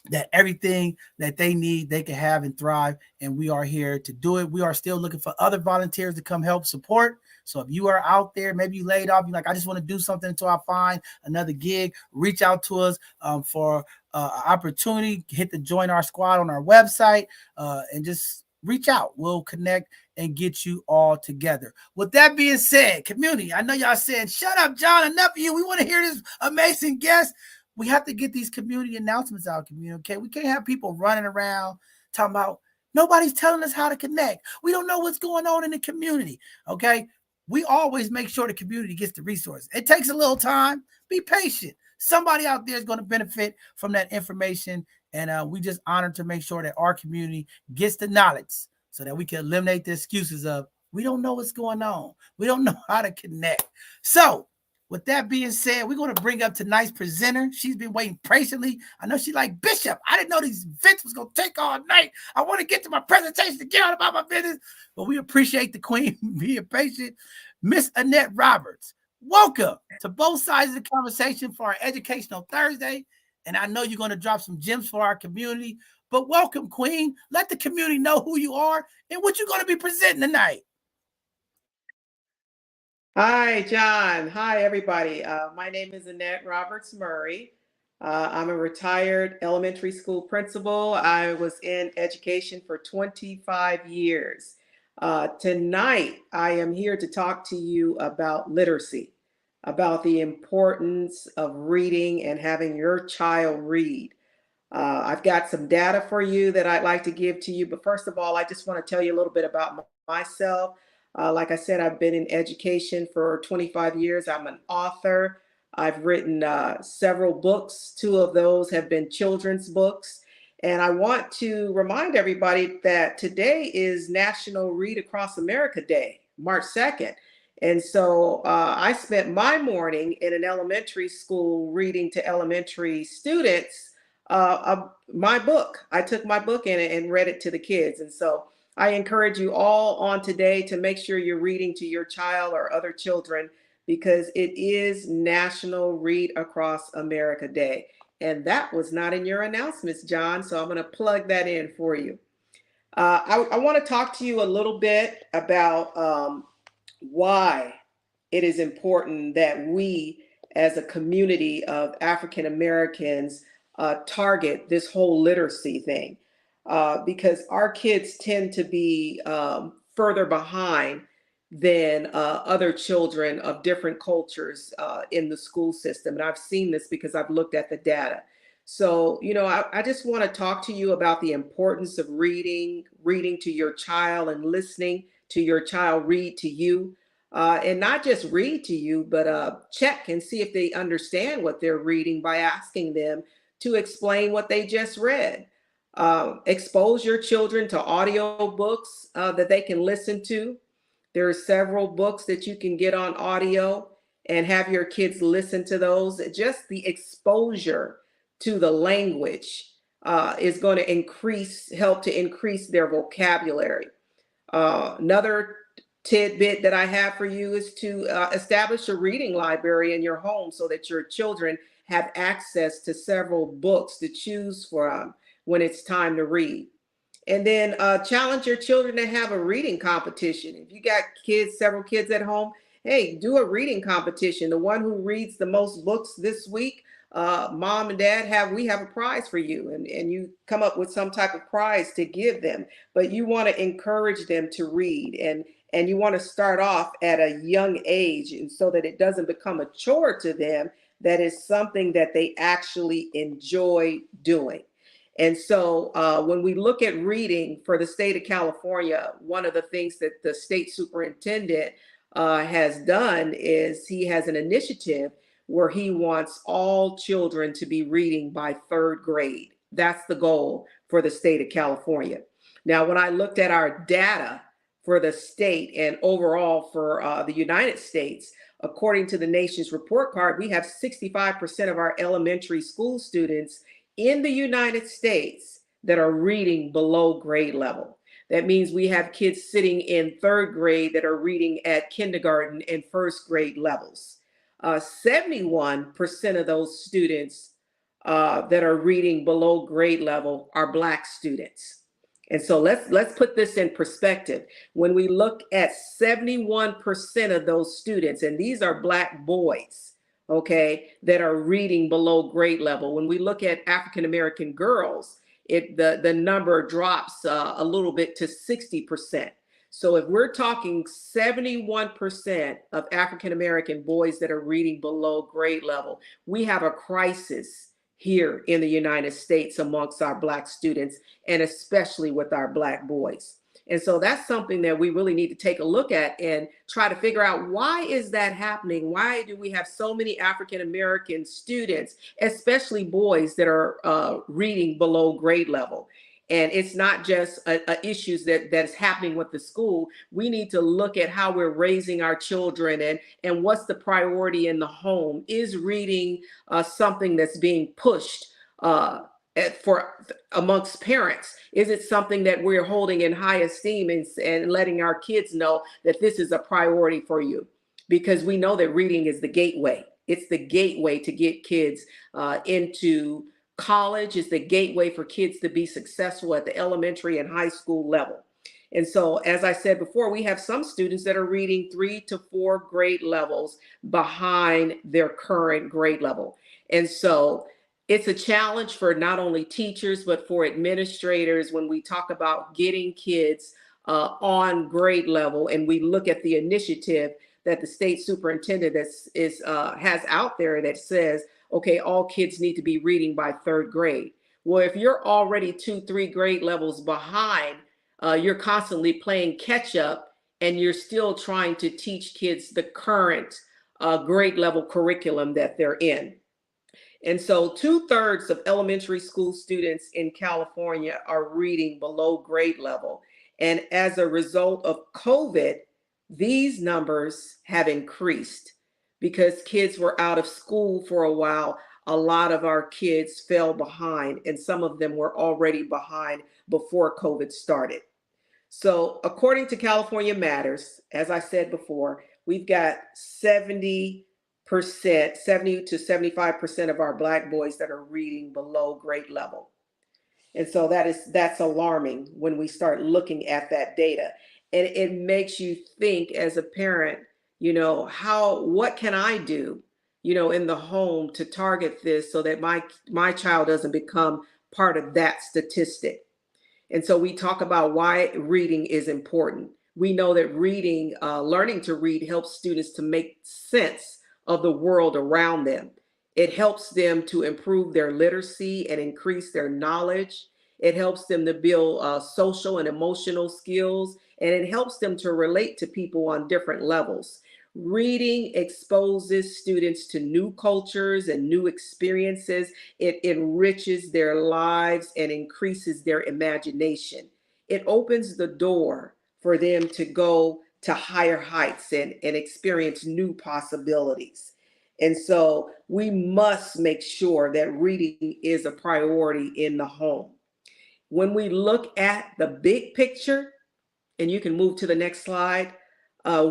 Speaker 2: that everything that they need, they can have and thrive. And we are here to do it. We are still looking for other volunteers to come help support. So if you are out there, maybe you laid off, you're like, I just want to do something until I find another gig, reach out to us for opportunity. Hit the join our squad on our website and just reach out. We'll connect and get you all together. With that being said, community, I know y'all saying, shut up, John, enough of you. We want to hear this amazing guest. We have to get these community announcements out, community, okay? We can't have people running around talking about nobody's telling us how to connect. We don't know what's going on in the community, okay? We always make sure the community gets the resources. It takes a little time. Be patient. Somebody out there is going to benefit from that information, and we just honored to make sure that our community gets the knowledge so that we can eliminate the excuses of we don't know what's going on. We don't know how to connect. So with that being said, we're going to bring up tonight's presenter. She's been waiting patiently. I know she's like, Bishop, I didn't know these events was going to take all night. I want to get to my presentation to get out about my business. But we appreciate the queen being patient. Miss Annette Roberts, welcome to Both Sides of the Conversation for our Educational Thursday. And I know you're going to drop some gems for our community. But welcome, Queen. Let the community know who you are and what you're going to be presenting tonight.
Speaker 4: Hi, John. Hi, everybody. My name is Annette Roberts-Murray. I'm a retired elementary school principal. I was in education for 25 years. Tonight, I am here to talk to you about literacy, about the importance of reading and having your child read. I've got some data for you that I'd like to give to you. But first of all, I just want to tell you a little bit about myself. Like I said, I've been in education for 25 years. I'm an author. I've written several books. 2 of those have been children's books. And I want to remind everybody that today is National Read Across America Day, March 2nd. And so I spent my morning in an elementary school reading to elementary students my book. I took my book in and read it to the kids. And so I encourage you all on today to make sure you're reading to your child or other children because it is National Read Across America Day. And that was not in your announcements, John. So I'm going to plug that in for you. I want to talk to you a little bit about why it is important that we as a community of African Americans target this whole literacy thing. Because our kids tend to be further behind than other children of different cultures in the school system. And I've seen this because I've looked at the data. So, I just want to talk to you about the importance of reading to your child and listening to your child read to you. And not just read to you, but check and see if they understand what they're reading by asking them to explain what they just read. Expose your children to audio books that they can listen to. There are several books that you can get on audio and have your kids listen to those. Just the exposure to the language is going to help to increase their vocabulary. Another tidbit that I have for you is to establish a reading library in your home so that your children have access to several books to choose from when it's time to read. And then challenge your children to have a reading competition. If you got several kids at home, hey, do a reading competition. The one who reads the most books this week, mom and dad we have a prize for you. And you come up with some type of prize to give them. But you want to encourage them to read. And you want to start off at a young age and so that it doesn't become a chore to them. That is something that they actually enjoy doing. And so when we look at reading for the state of California, one of the things that the state superintendent has done is he has an initiative where he wants all children to be reading by third grade. That's the goal for the state of California. Now, when I looked at our data for the state and overall for the United States, according to the nation's report card, we have 65% of our elementary school students in the United States that are reading below grade level. That means we have kids sitting in third grade that are reading at kindergarten and first grade levels. 71% of those students that are reading below grade level are Black students. And so let's put this in perspective. When we look at 71% of those students, and these are Black boys, okay, that are reading below grade level. When we look at African American girls, the number drops a little bit to 60%. So if we're talking 71% of African American boys that are reading below grade level, we have a crisis here in the United States amongst our Black students, and especially with our Black boys. And so that's something that we really need to take a look at and try to figure out, why is that happening? Why do we have so many African American students, especially boys, that are reading below grade level? And it's not just issues that's happening with the school. We need to look at how we're raising our children and what's the priority in the home. Is reading something that's being pushed for amongst parents? Is it something that we're holding in high esteem and letting our kids know that this is a priority for you? Because we know that reading is the gateway. It's the gateway to get kids into college. Is the gateway for kids to be successful at the elementary and high school level. And so, as I said before, we have some students that are reading 3 to 4 grade levels behind their current grade level. And so it's a challenge for not only teachers, but for administrators when we talk about getting kids on grade level. And we look at the initiative that the state superintendent has out there that says, okay, all kids need to be reading by third grade. Well, if you're already 2-3 grade levels behind, you're constantly playing catch up, and you're still trying to teach kids the current grade level curriculum that they're in. And so 2/3 of elementary school students in California are reading below grade level. And as a result of COVID, these numbers have increased. Because kids were out of school for a while, a lot of our kids fell behind, and some of them were already behind before COVID started. So according to California Matters, as I said before, we've got 70 to 75% of our Black boys that are reading below grade level. And so that's alarming when we start looking at that data. And it makes you think as a parent, what can I do, in the home to target this so that my child doesn't become part of that statistic. And so we talk about why reading is important. We know that reading, learning to read, helps students to make sense of the world around them. It helps them to improve their literacy and increase their knowledge. It helps them to build social and emotional skills, and it helps them to relate to people on different levels. Reading exposes students to new cultures and new experiences. It enriches their lives and increases their imagination. It opens the door for them to go to higher heights and experience new possibilities. And so we must make sure that reading is a priority in the home. When we look at the big picture, and you can move to the next slide,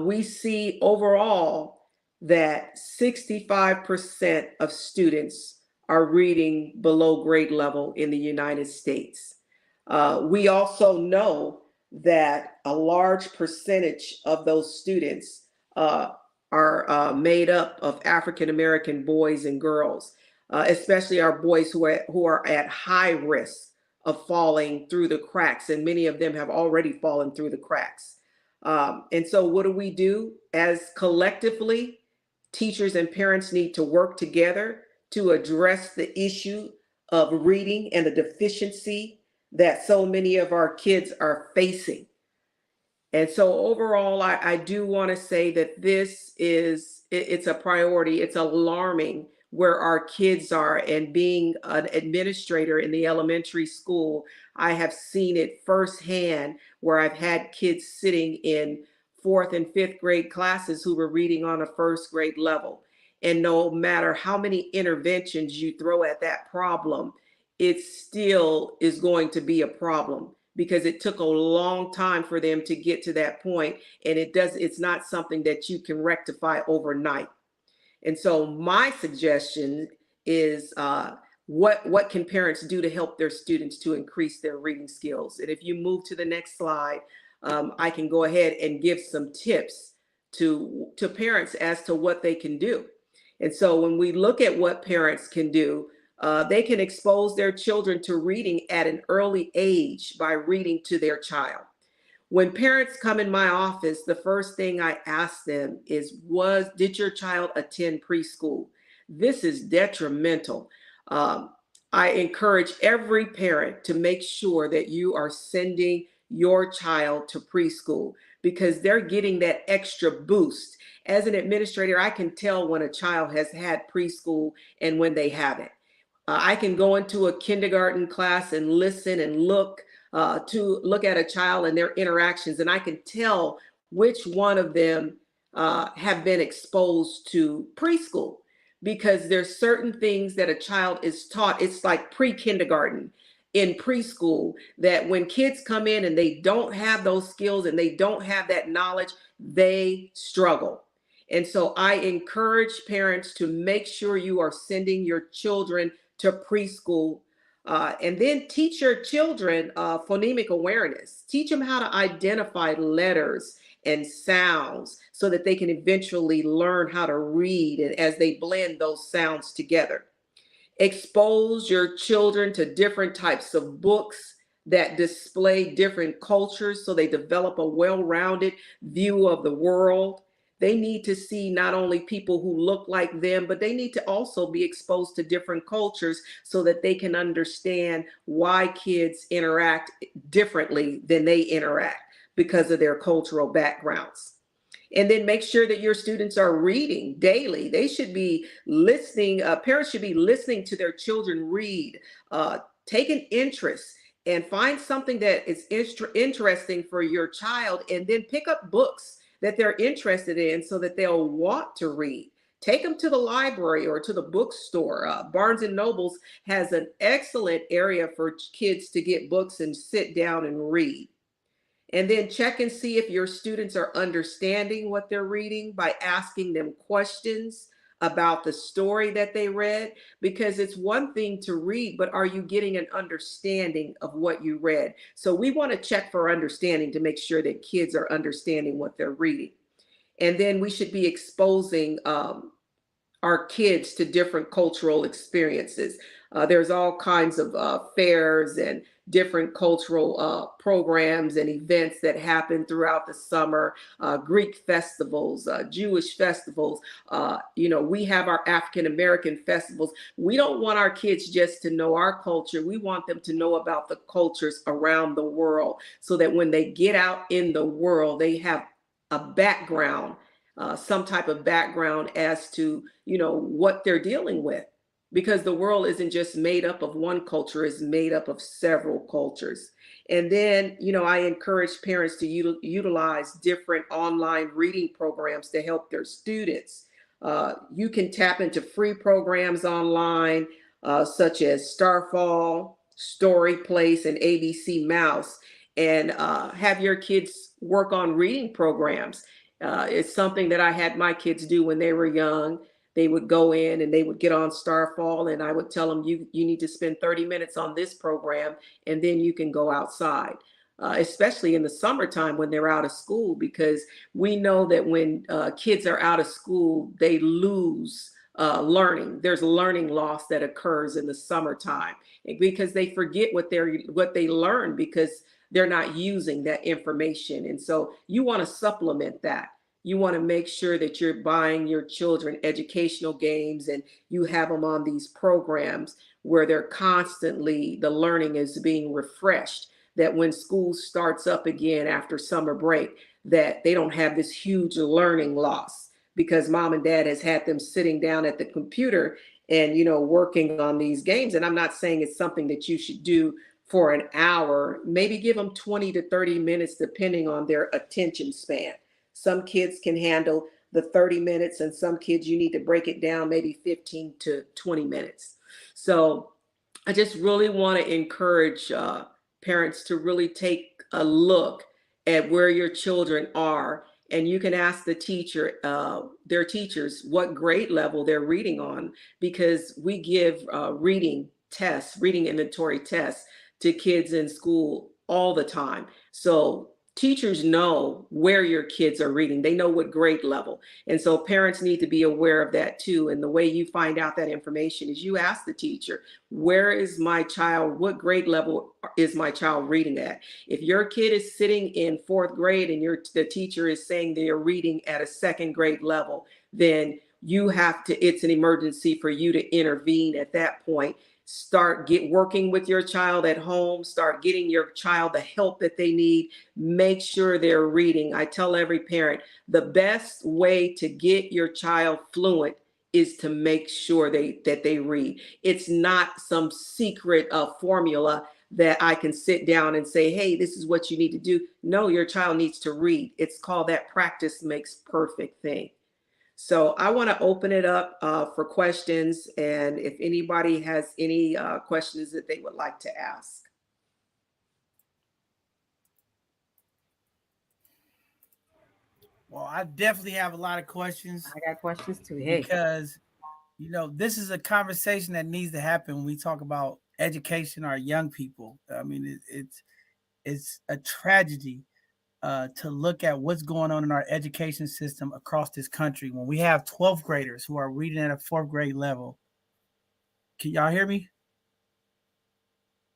Speaker 4: we see overall that 65% of students are reading below grade level in the United States. We also know that a large percentage of those students are made up of African American boys and girls, especially our boys who are at high risk of falling through the cracks, and many of them have already fallen through the cracks. And so what do? As collectively, teachers and parents need to work together to address the issue of reading and the deficiency that so many of our kids are facing. And so overall, I do want to say that this is it's a priority. It's alarming where our kids are. And being an administrator in the elementary school, I have seen it firsthand where I've had kids sitting in fourth and fifth grade classes who were reading on a first grade level. And no matter how many interventions you throw at that problem, it still is going to be a problem because it took a long time for them to get to that point, and it's not something that you can rectify overnight. And so my suggestion is what can parents do to help their students to increase their reading skills? And if you move to the next slide, I can go ahead and give some tips to parents as to what they can do. And so when we look at what parents can do, they can expose their children to reading at an early age by reading to their child. When parents come in my office, the first thing I ask them is, did your child attend preschool? This is detrimental. I encourage every parent to make sure that you are sending your child to preschool because they're getting that extra boost. As an administrator, I can tell when a child has had preschool and when they haven't. I can go into a kindergarten class and listen and look at a child and their interactions, and I can tell which one of them have been exposed to preschool because there's certain things that a child is taught. It's like pre-kindergarten in preschool that when kids come in and they don't have those skills and they don't have that knowledge, they struggle. And so I encourage parents to make sure you are sending your children to preschool. And then teach your children phonemic awareness. Teach them how to identify letters and sounds so that they can eventually learn how to read and as they blend those sounds together. Expose your children to different types of books that display different cultures so they develop a well-rounded view of the world. They need to see not only people who look like them, but they need to also be exposed to different cultures so that they can understand why kids interact differently than they interact because of their cultural backgrounds. And then make sure that your students are reading daily. They should be listening. Parents should be listening to their children read. Take an interest and find something that is interesting for your child, and then pick up books that they're interested in so that they'll want to read. Take them to the library or to the bookstore. Barnes and Nobles has an excellent area for kids to get books and sit down and read. And then check and see if your students are understanding what they're reading by asking them questions about the story that they read, because it's one thing to read, but are you getting an understanding of what you read? So we want to check for understanding to make sure that kids are understanding what they're reading. And then we should be exposing our kids to different cultural experiences. There's all kinds of fairs and different cultural programs and events that happen throughout the summer, Greek festivals, Jewish festivals. We have our African American festivals. We don't want our kids just to know our culture. We want them to know about the cultures around the world so that when they get out in the world, they have a background, some type of background as to, what they're dealing with. Because the world isn't just made up of one culture, it's made up of several cultures. And then, I encourage parents to utilize different online reading programs to help their students. You can tap into free programs online, such as Starfall, Story Place, and ABC Mouse, and have your kids work on reading programs. It's something that I had my kids do when they were young. They would go in and they would get on Starfall, and I would tell them, you need to spend 30 minutes on this program, and then you can go outside, especially in the summertime when they're out of school, because we know that when kids are out of school, they lose learning. There's learning loss that occurs in the summertime because they forget what they learned because they're not using that information. And so you want to supplement that. You want to make sure that you're buying your children educational games and you have them on these programs where they're constantly, the learning is being refreshed, that when school starts up again after summer break, that they don't have this huge learning loss because mom and dad has had them sitting down at the computer and, you know, working on these games. And I'm not saying it's something that you should do for an hour. Maybe give them 20 to 30 minutes, depending on their attention span. Some kids can handle the 30 minutes, and some kids you need to break it down maybe 15 to 20 minutes. So I just really want to encourage parents to really take a look at where your children are. And you can ask the teacher, their teachers, what grade level they're reading on, because we give reading tests, reading inventory tests to kids in school all the time. So teachers know where your kids are reading. They know what grade level. And so parents need to be aware of that too. And the way you find out that information is you ask the teacher, where is my child? What grade level is my child reading at? If your kid is sitting in fourth grade and the teacher is saying they're reading at a second grade level, then it's an emergency for you to intervene at that point. Start working with your child at home, start getting your child the help that they need, make sure they're reading. I tell every parent, the best way to get your child fluent is to make sure that they read. It's not some secret formula that I can sit down and say, hey, this is what you need to do. No, your child needs to read. It's called that practice makes perfect thing. So I want to open it up for questions, and if anybody has any questions that they would like to ask.
Speaker 2: Well, I definitely have a lot of questions.
Speaker 5: I got questions too. Hey,
Speaker 2: because you know, this is a conversation that needs to happen when we talk about education, our young people. I mean, it's a tragedy to look at what's going on in our education system across this country when we have 12th graders who are reading at a fourth grade level. Can y'all hear me?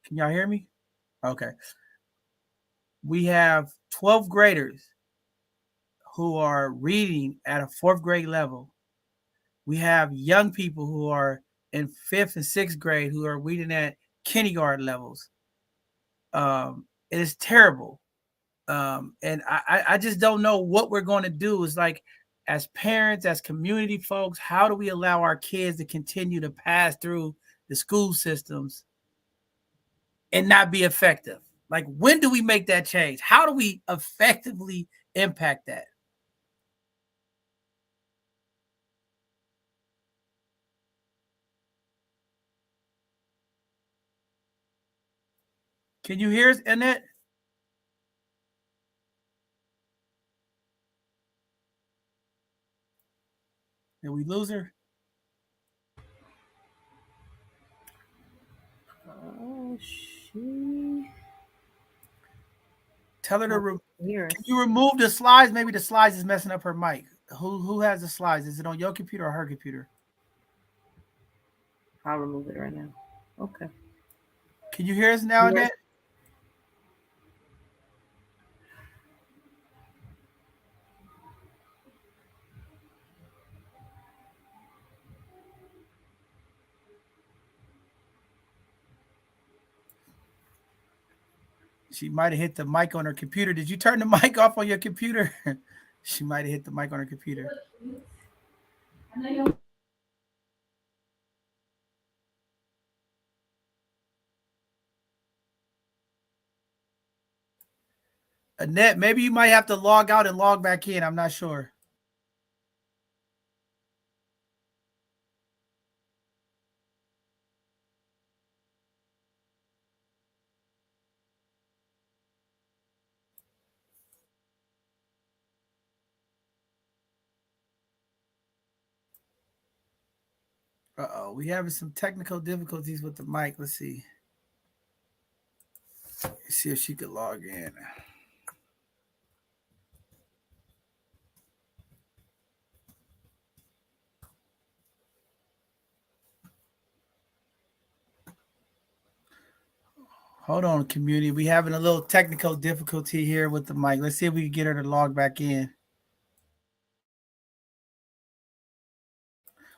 Speaker 2: Can y'all hear me? Okay. We have 12th graders who are reading at a fourth grade level. We have young people who are in fifth and sixth grade who are reading at kindergarten levels. It is terrible. And I just don't know what we're going to do. Is like, as parents, as community folks, how do we allow our kids to continue to pass through the school systems and not be effective? Like, when do we make that change? How do we effectively impact that? Can you hear us, Annette? Did we lose her?
Speaker 5: she
Speaker 2: Tell her to
Speaker 5: here.
Speaker 2: can you remove the slides? Maybe the slides is messing up her mic. Who has the slides? Is it on your computer or her computer?
Speaker 5: I'll remove it right now. Okay.
Speaker 2: Can you hear us now, Annette? She might have hit the mic on her computer. Did you turn the mic off on your computer? She might have hit the mic on her computer. Annette, maybe you might have to log out and log back in. I'm not sure. Uh-oh, we having some technical difficulties with the mic. Let's see. Let's see if she could log in. Hold on, community. We having a little technical difficulty here with the mic. Let's see if we can get her to log back in.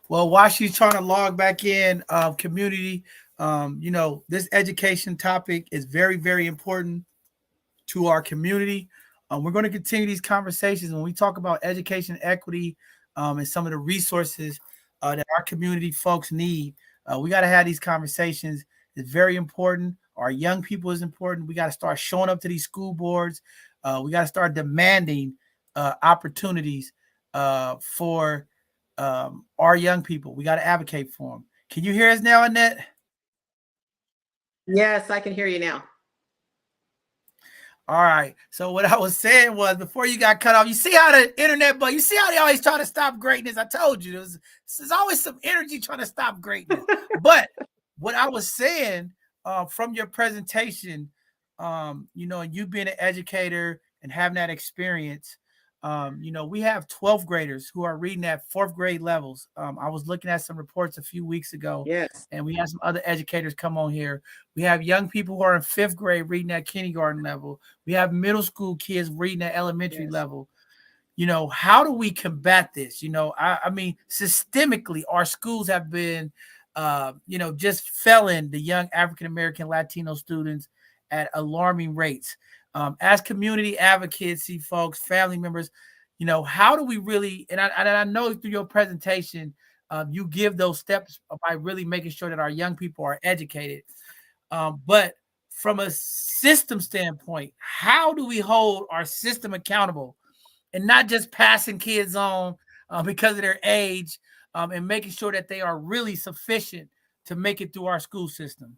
Speaker 2: Well, while she's trying to log back in, community, you know, this education topic is very, very important to our community. We're going to continue these conversations when we talk about education equity. and some of the resources that our community folks need. We got to have these conversations. It's very important. Our young people is important. We got to start showing up to these school boards. We got to start demanding opportunities for our young people. We got to advocate for them. Can you hear us now, Annette?
Speaker 4: Yes, I can hear you now.
Speaker 2: All right. So what I was saying was, before you got cut off, you see how the internet, but you see how they always try to stop greatness. I told you there's always some energy trying to stop greatness. But what I was saying from your presentation, you being an educator and having that experience, we have 12th graders who are reading at 4th grade levels. I was looking at some reports a few weeks ago.
Speaker 4: Yes.
Speaker 2: And we had some other educators come on here. We have young people who are in 5th grade reading at kindergarten level. We have middle school kids reading at elementary level. How do we combat this? I mean, systemically, our schools have been, just failing the young African-American Latino students at alarming rates. As community advocacy folks, family members, how do we really, and I know through your presentation, you give those steps by really making sure that our young people are educated. But from a system standpoint, how do we hold our system accountable and not just passing kids on because of their age and making sure that they are really sufficient to make it through our school system?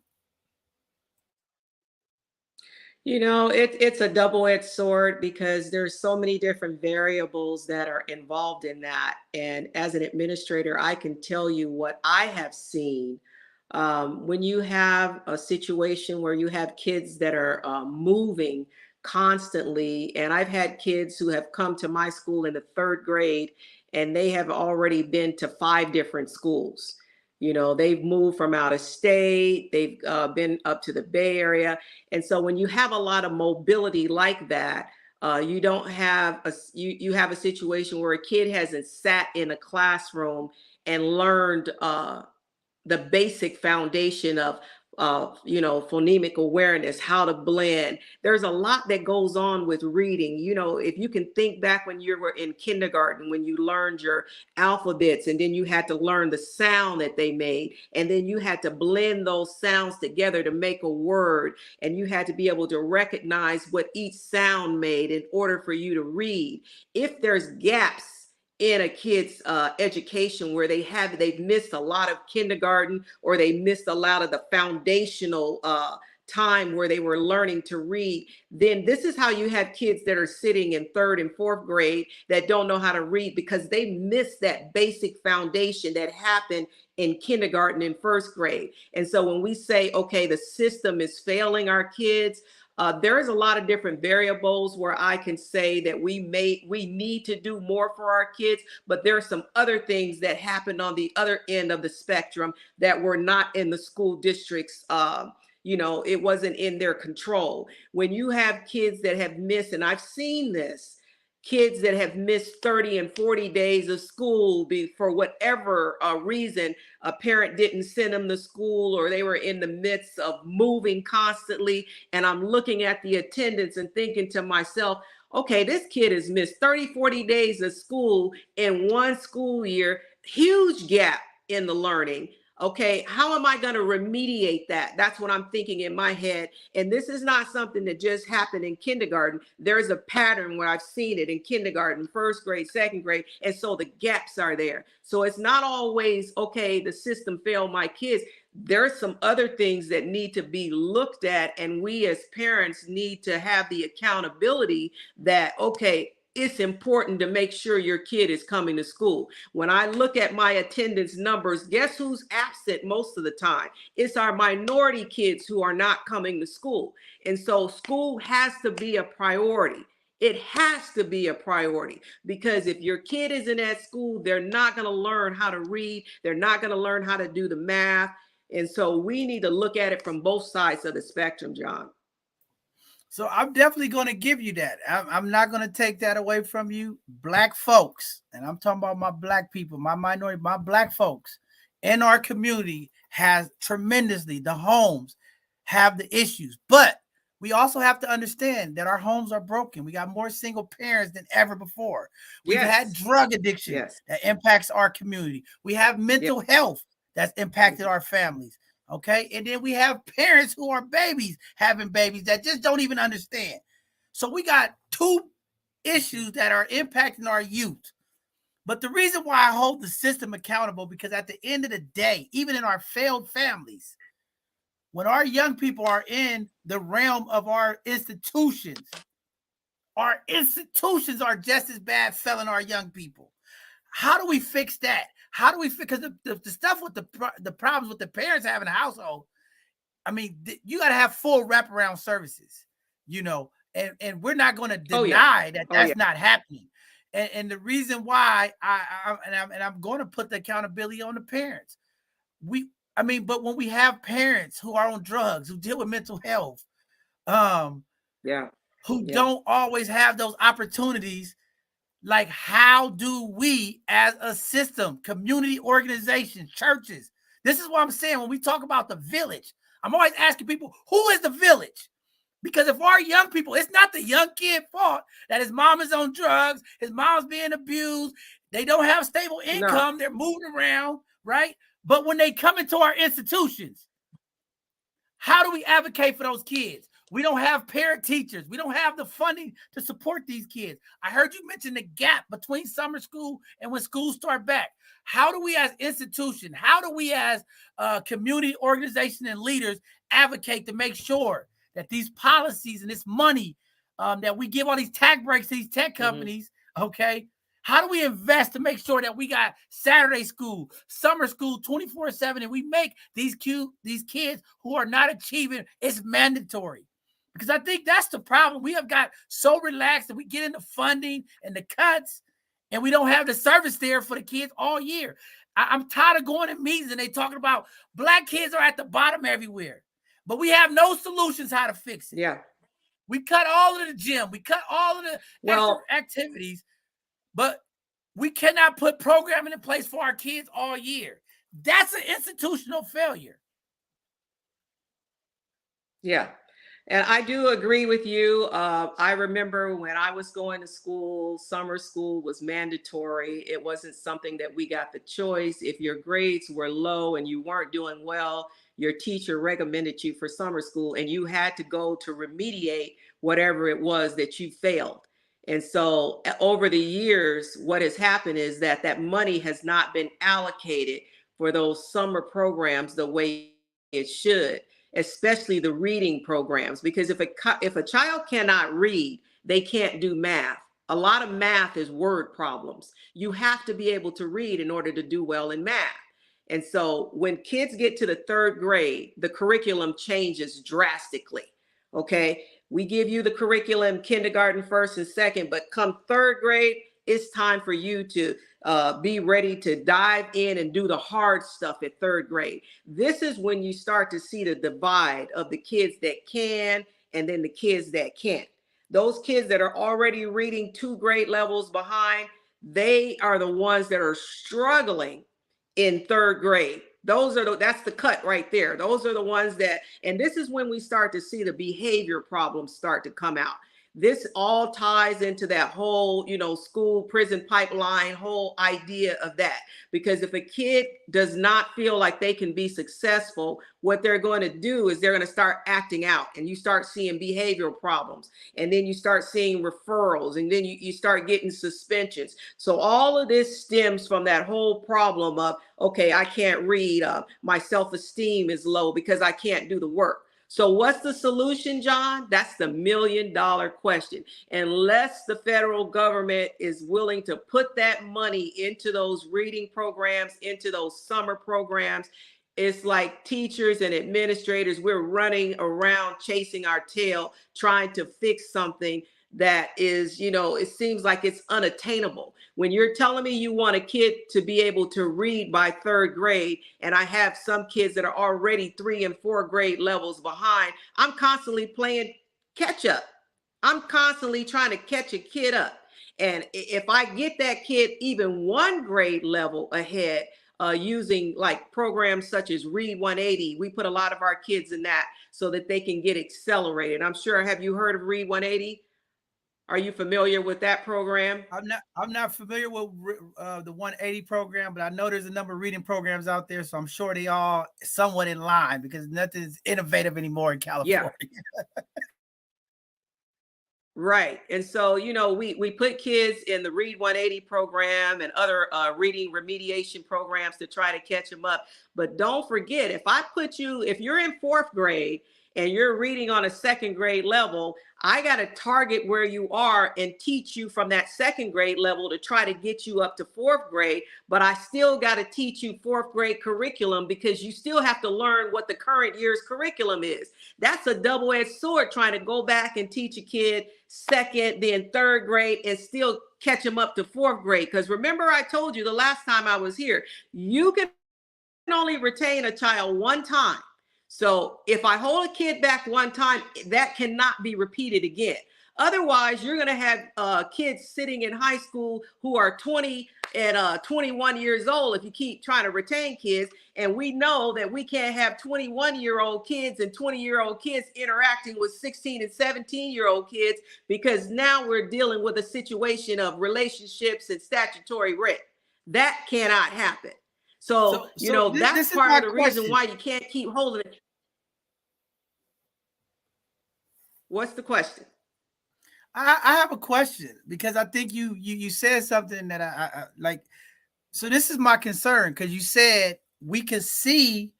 Speaker 4: It's a double-edged sword because there's so many different variables that are involved in that. And as an administrator, I can tell you what I have seen. When you have a situation where you have kids that are moving constantly, and I've had kids who have come to my school in the 3rd grade, and they have already been to 5 different schools. They've moved from out of state, they've been up to the Bay Area. And so when you have a lot of mobility like that, you don't have you have a situation where a kid hasn't sat in a classroom and learned the basic foundation of phonemic awareness, how to blend. There's a lot that goes on with reading. If you can think back when you were in kindergarten, when you learned your alphabets, and then you had to learn the sound that they made, and then you had to blend those sounds together to make a word, and you had to be able to recognize what each sound made in order for you to read. If there's gaps in a kid's education where they've missed a lot of kindergarten, or they missed a lot of the foundational time where they were learning to read, then this is how you have kids that are sitting in 3rd and 4th grade that don't know how to read because they missed that basic foundation that happened in kindergarten and 1st grade. And so when we say, okay, the system is failing our kids, there is a lot of different variables where I can say that we need to do more for our kids, but there are some other things that happened on the other end of the spectrum that were not in the school districts. It wasn't in their control. When you have kids that have missed, and I've seen this, kids that have missed 30 and 40 days of school for whatever reason, a parent didn't send them to school, or they were in the midst of moving constantly. And I'm looking at the attendance and thinking to myself, okay, this kid has missed 30, 40 days of school in one school year, huge gap in the learning. Okay, how am I going to remediate that? That's what I'm thinking in my head. And this is not something that just happened in kindergarten. There's a pattern where I've seen it in kindergarten, 1st grade, 2nd grade. And so the gaps are there. So it's not always, okay, the system failed my kids. There's some other things that need to be looked at. And we as parents need to have the accountability that, okay, it's important to make sure your kid is coming to school. When I look at my attendance numbers, guess who's absent most of the time? It's our minority kids who are not coming to school. And so school has to be a priority. It has to be a priority, because if your kid isn't at school, they're not going to learn how to read. They're not going to learn how to do the math. And so we need to look at it from both sides of the spectrum, John.
Speaker 2: So I'm definitely going to give you that. I'm not going to take that away from you. Black folks, and I'm talking about my Black people, my minority, my Black folks in our community has tremendously, the homes have the issues. But We also have to understand that our homes are broken. We got more single parents than ever before. We've had drug addiction that impacts our community. We have mental health that's impacted our families. Okay. And then we have parents who are babies having babies that just don't even understand. So we got two issues that are impacting our youth. But the reason why I hold the system accountable, because at the end of the day, even in our failed families, when our young people are in the realm of our institutions are just as bad failing our young people. How do we fix that? How do we fix, because the stuff with the problems with the parents having a household, I mean, you got to have full wraparound services, you know, and we're not going to deny that that's not happening. And the reason why I'm going to put the accountability on the parents. But when we have parents who are on drugs, who deal with mental health, who don't always have those opportunities, like how do we as a system, community organizations, churches, this is what I'm saying when we talk about the village, I'm always asking people, who is the village? Because if our young people, it's not the young kid fault that his mom is on drugs, his mom's being abused, they don't have stable income, they're moving around, right? But when they come into our institutions, how do we advocate for those kids? We don't have parent teachers. We don't have the funding to support these kids. I heard you mention the gap between summer school and when schools start back. How do we as institution, how do we as community organization and leaders advocate to make sure that these policies and this money that we give all these tax breaks to these tech companies, okay, how do we invest to make sure that we got Saturday school, summer school 24/7, and we make these kids who are not achieving, it's mandatory? Because I think that's the problem. We have got so relaxed that we get into funding and the cuts, and we don't have the service there for the kids all year. I'm tired of going to meetings and they talking about Black kids are at the bottom everywhere, but we have no solutions how to fix it.
Speaker 4: Yeah.
Speaker 2: We cut all of the gym. We cut all of the extra activities, but we cannot put programming in place for our kids all year. That's an institutional failure.
Speaker 4: Yeah. And I do agree with you. I remember when I was going to school, summer school was mandatory. It wasn't something that we got the choice. If your grades were low and you weren't doing well, your teacher recommended you for summer school and you had to go to remediate whatever it was that you failed. And so over the years, what has happened is that money has not been allocated for those summer programs the way it should, especially the reading programs, because if a child cannot read, they can't do math. A lot of math is word problems. You have to be able to read in order to do well in math. And so when kids get to the third grade, the curriculum changes drastically. Okay. We give you the curriculum, kindergarten, first and second, but come third grade, it's time for you to be ready to dive in and do the hard stuff at third grade. This is when you start to see the divide of the kids that can and then the kids that can't. Those kids that are already reading 2 grade levels behind, they are the ones that are struggling in third grade. That's the cut right there. Those are the ones that, and this is when we start to see the behavior problems start to come out. This all ties into that whole, school prison pipeline, whole idea of that. Because if a kid does not feel like they can be successful, what they're going to do is they're going to start acting out, and you start seeing behavioral problems, and then you start seeing referrals, and then you start getting suspensions. So all of this stems from that whole problem of, okay, I can't read, my self-esteem is low because I can't do the work. So what's the solution, John? That's the $1 million question. Unless the federal government is willing to put that money into those reading programs, into those summer programs, it's like teachers and administrators, we're running around chasing our tail, trying to fix something that is, it seems like it's unattainable. When you're telling me you want a kid to be able to read by third grade, and I have some kids that are already 3 and 4 grade levels behind, I'm constantly playing catch up. I'm constantly trying to catch a kid up. And if I get that kid even 1 grade level ahead, using like programs such as Read 180. We put a lot of our kids in that so that they can get accelerated. I'm sure, have you heard of Read 180? Are you familiar with that program?
Speaker 2: I'm not familiar with the 180 program, but I know there's a number of reading programs out there, so I'm sure they all somewhat in line because nothing's innovative anymore in California.
Speaker 4: Yeah. Right. And so, you know, we put kids in the Read 180 program and other reading remediation programs to try to catch them up. But don't forget, if you're in fourth grade and you're reading on a second grade level, I got to target where you are and teach you from that second grade level to try to get you up to fourth grade. But I still got to teach you fourth grade curriculum because you still have to learn what the current year's curriculum is. That's a double-edged sword, trying to go back and teach a kid second, then third grade and still catch them up to fourth grade. Because remember, I told you the last time I was here, you can only retain a child one time. So if I hold a kid back one time, that cannot be repeated again. Otherwise, you're going to have kids sitting in high school who are 20 and 21 years old if you keep trying to retain kids. And we know that we can't have 21-year-old kids and 20-year-old kids interacting with 16 and 17-year-old kids, because now we're dealing with a situation of relationships and statutory rape. That cannot happen. So that's part of the reason why you can't keep holding it. What's the question?
Speaker 2: I have a question because I think you said something that I like. So this is my concern, because you said we can see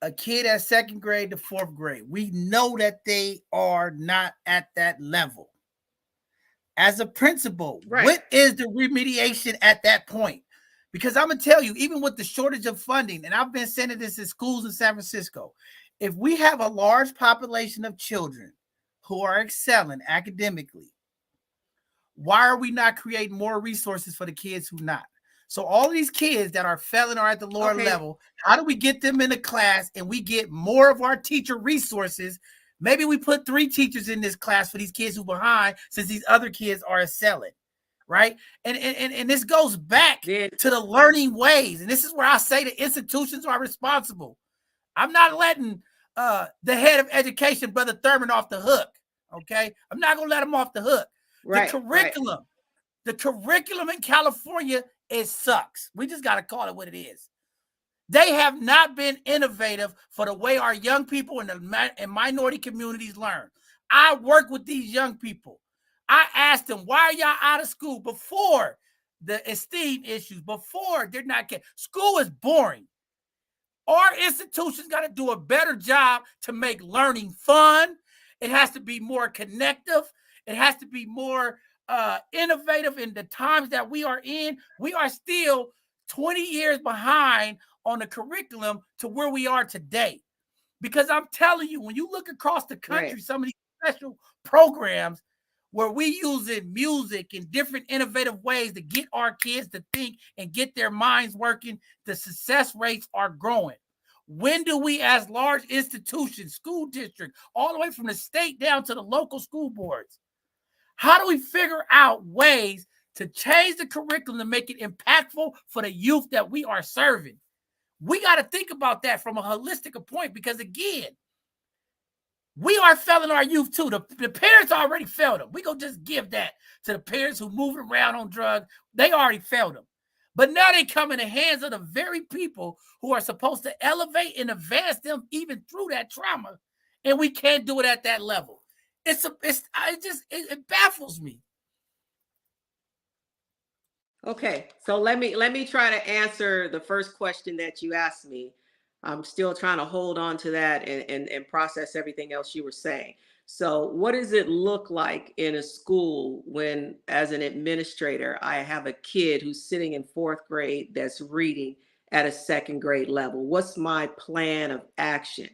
Speaker 2: a kid at second grade to fourth grade. We know that they are not at that level. As a principal,
Speaker 4: right,
Speaker 2: what is the remediation at that point? Because I'm going to tell you, even with the shortage of funding, and I've been saying this in schools in San Francisco, if we have a large population of children who are excelling academically, why are we not creating more resources for the kids who not? So all of these kids that are failing or at the lower level, how do we get them in a class and we get more of our teacher resources? Maybe we put 3 teachers in this class for these kids who are behind, since these other kids are excelling. Right. And this goes back to the learning ways. And this is where I say the institutions are responsible. I'm not letting the head of education, Brother Thurman, off the hook. OK, I'm not going to let him off the hook. Right, the curriculum in California, it sucks. We just got to call it what it is. They have not been innovative for the way our young people in minority communities learn. I work with these young people. I asked them, why are y'all out of school? Before the esteem issues, before they're not getting, school is boring. Our institutions got to do a better job to make learning fun. It has to be more connective. It has to be more innovative in the times that we are in. We are still 20 years behind on the curriculum to where we are today. Because I'm telling you, when you look across the country, some of these special programs where we using music and different innovative ways to get our kids to think and get their minds working, the success rates are growing. When do we, as large institutions, school districts, all the way from the state down to the local school boards, how do we figure out ways to change the curriculum to make it impactful for the youth that we are serving? We got to think about that from a holistic point, because again, we are failing our youth too. The parents already failed them. We gonna just give that to the parents who moving around on drugs. They already failed them. But now they come in the hands of the very people who are supposed to elevate and advance them even through that trauma. And we can't do it at that level. It baffles me.
Speaker 4: Okay, so let me try to answer the first question that you asked me. I'm still trying to hold on to that and process everything else you were saying. So what does it look like in a school when, as an administrator, I have a kid who's sitting in fourth grade that's reading at a second grade level? What's my plan of action?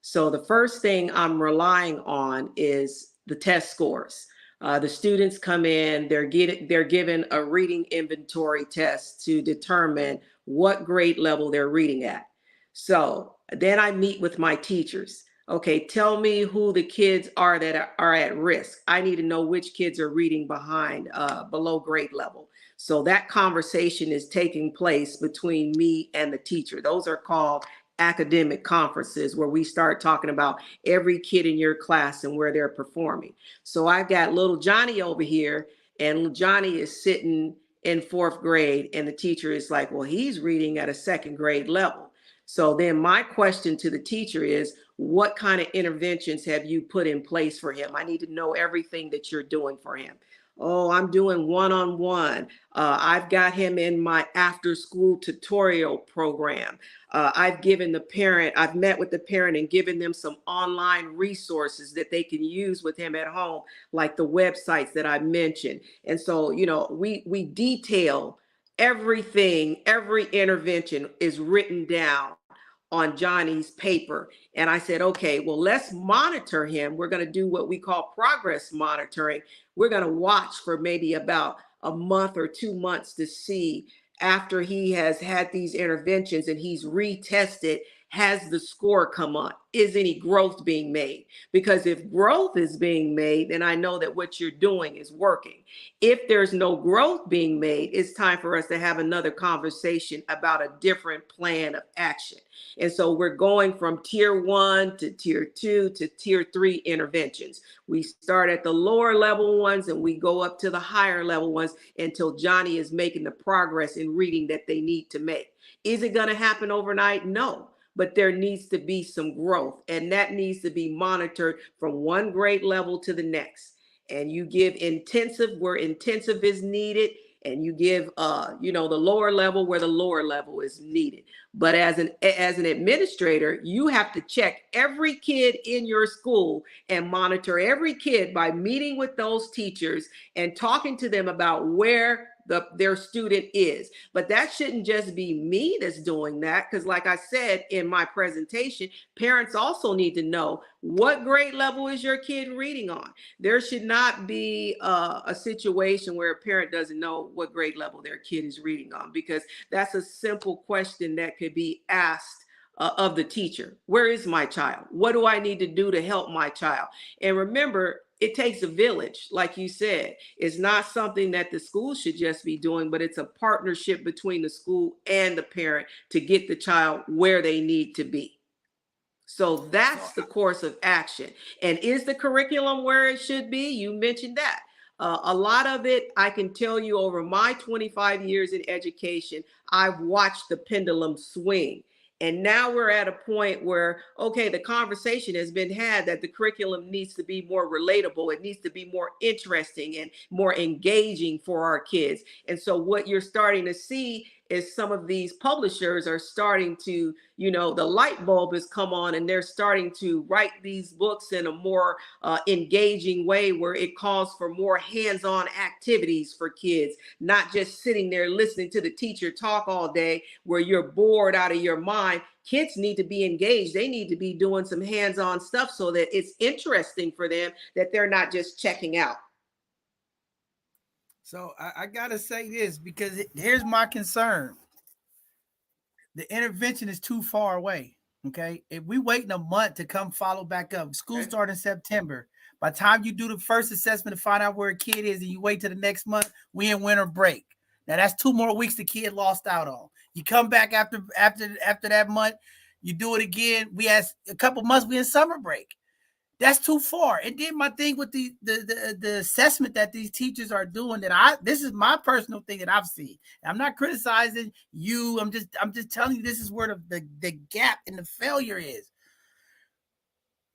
Speaker 4: So the first thing I'm relying on is the test scores. The students come in, they're given a reading inventory test to determine what grade level they're reading at. So then I meet with my teachers. Okay, tell me who the kids are that are at risk. I need to know which kids are reading below grade level. So that conversation is taking place between me and the teacher. Those are called academic conferences, where we start talking about every kid in your class and where they're performing. So I've got little Johnny over here, and Johnny is sitting in 4th grade, and the teacher is like, well, he's reading at a 2nd grade level. So then my question to the teacher is, what kind of interventions have you put in place for him? I need to know everything that you're doing for him. Oh, I'm doing one-on-one. I've got him in my after-school tutorial program. I've met with the parent and given them some online resources that they can use with him at home, like the websites that I mentioned. And so, we detail everything, every intervention is written down on Johnny's paper. And I said, okay, well, let's monitor him. We're going to do what we call progress monitoring. We're going to watch for maybe about a month or 2 months to see, after he has had these interventions and he's retested, has the score come up? Is any growth being made? Because if growth is being made, then I know that what you're doing is working. If there's no growth being made, it's time for us to have another conversation about a different plan of action. And so we're going from tier 1 to tier 2 to tier 3 interventions. We start at the lower level ones and we go up to the higher level ones until Johnny is making the progress in reading that they need to make. Is it going to happen overnight? No. But there needs to be some growth, and that needs to be monitored from one grade level to the next. And you give intensive where intensive is needed, and you give the lower level where the lower level is needed. But as an administrator, you have to check every kid in your school and monitor every kid by meeting with those teachers and talking to them about where their student is. But that shouldn't just be me that's doing that, because like I said in my presentation, parents also need to know, what grade level is your kid reading on? There should not be a situation where a parent doesn't know what grade level their kid is reading on, because that's a simple question that could be asked of the teacher. Where is my child? What do I need to do to help my child? And remember, it takes a village, like you said. It's not something that the school should just be doing, but it's a partnership between the school and the parent to get the child where they need to be. So that's the course of action. And is the curriculum where it should be? You mentioned that. A lot of it, I can tell you, over my 25 years in education, I've watched the pendulum swing. And now we're at a point where, okay, the conversation has been had that the curriculum needs to be more relatable. It needs to be more interesting and more engaging for our kids. And so what you're starting to see is some of these publishers are starting to, the light bulb has come on, and they're starting to write these books in a more engaging way, where it calls for more hands-on activities for kids, not just sitting there listening to the teacher talk all day where you're bored out of your mind. Kids need to be engaged. They need to be doing some hands-on stuff so that it's interesting for them, that they're not just checking out.
Speaker 2: So I gotta say this, because here's my concern. The intervention is too far away. Okay. If we waiting a month to come follow back up, school start in September. By the time you do the first assessment to find out where a kid is, and you wait till the next month, we in winter break. Now that's 2 more weeks the kid lost out on. You come back after that month, you do it again. We have a couple months, we in summer break. That's too far. And then my thing with the assessment that these teachers are doing, this is my personal thing that I've seen. I'm not criticizing you. I'm just telling you, this is where the gap and the failure is.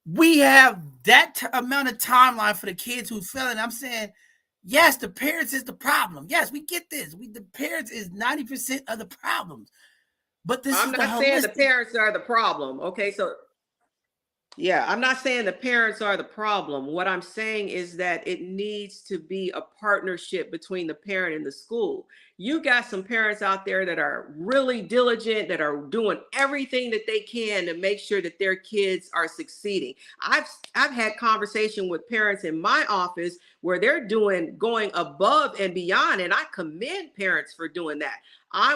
Speaker 2: We have that amount of timeline for the kids who's failing. I'm saying, yes, the parents is the problem. Yes, we get this. The parents is 90% of the problems. But this
Speaker 4: I'm not saying the parents are the problem. Okay, so yeah, I'm not saying the parents are the problem. What I'm saying is that it needs to be a partnership between the parent and the school. You got some parents out there that are really diligent, that are doing everything that they can to make sure that their kids are succeeding. I've had conversation with parents in my office where they're going above and beyond, and I commend parents for doing that.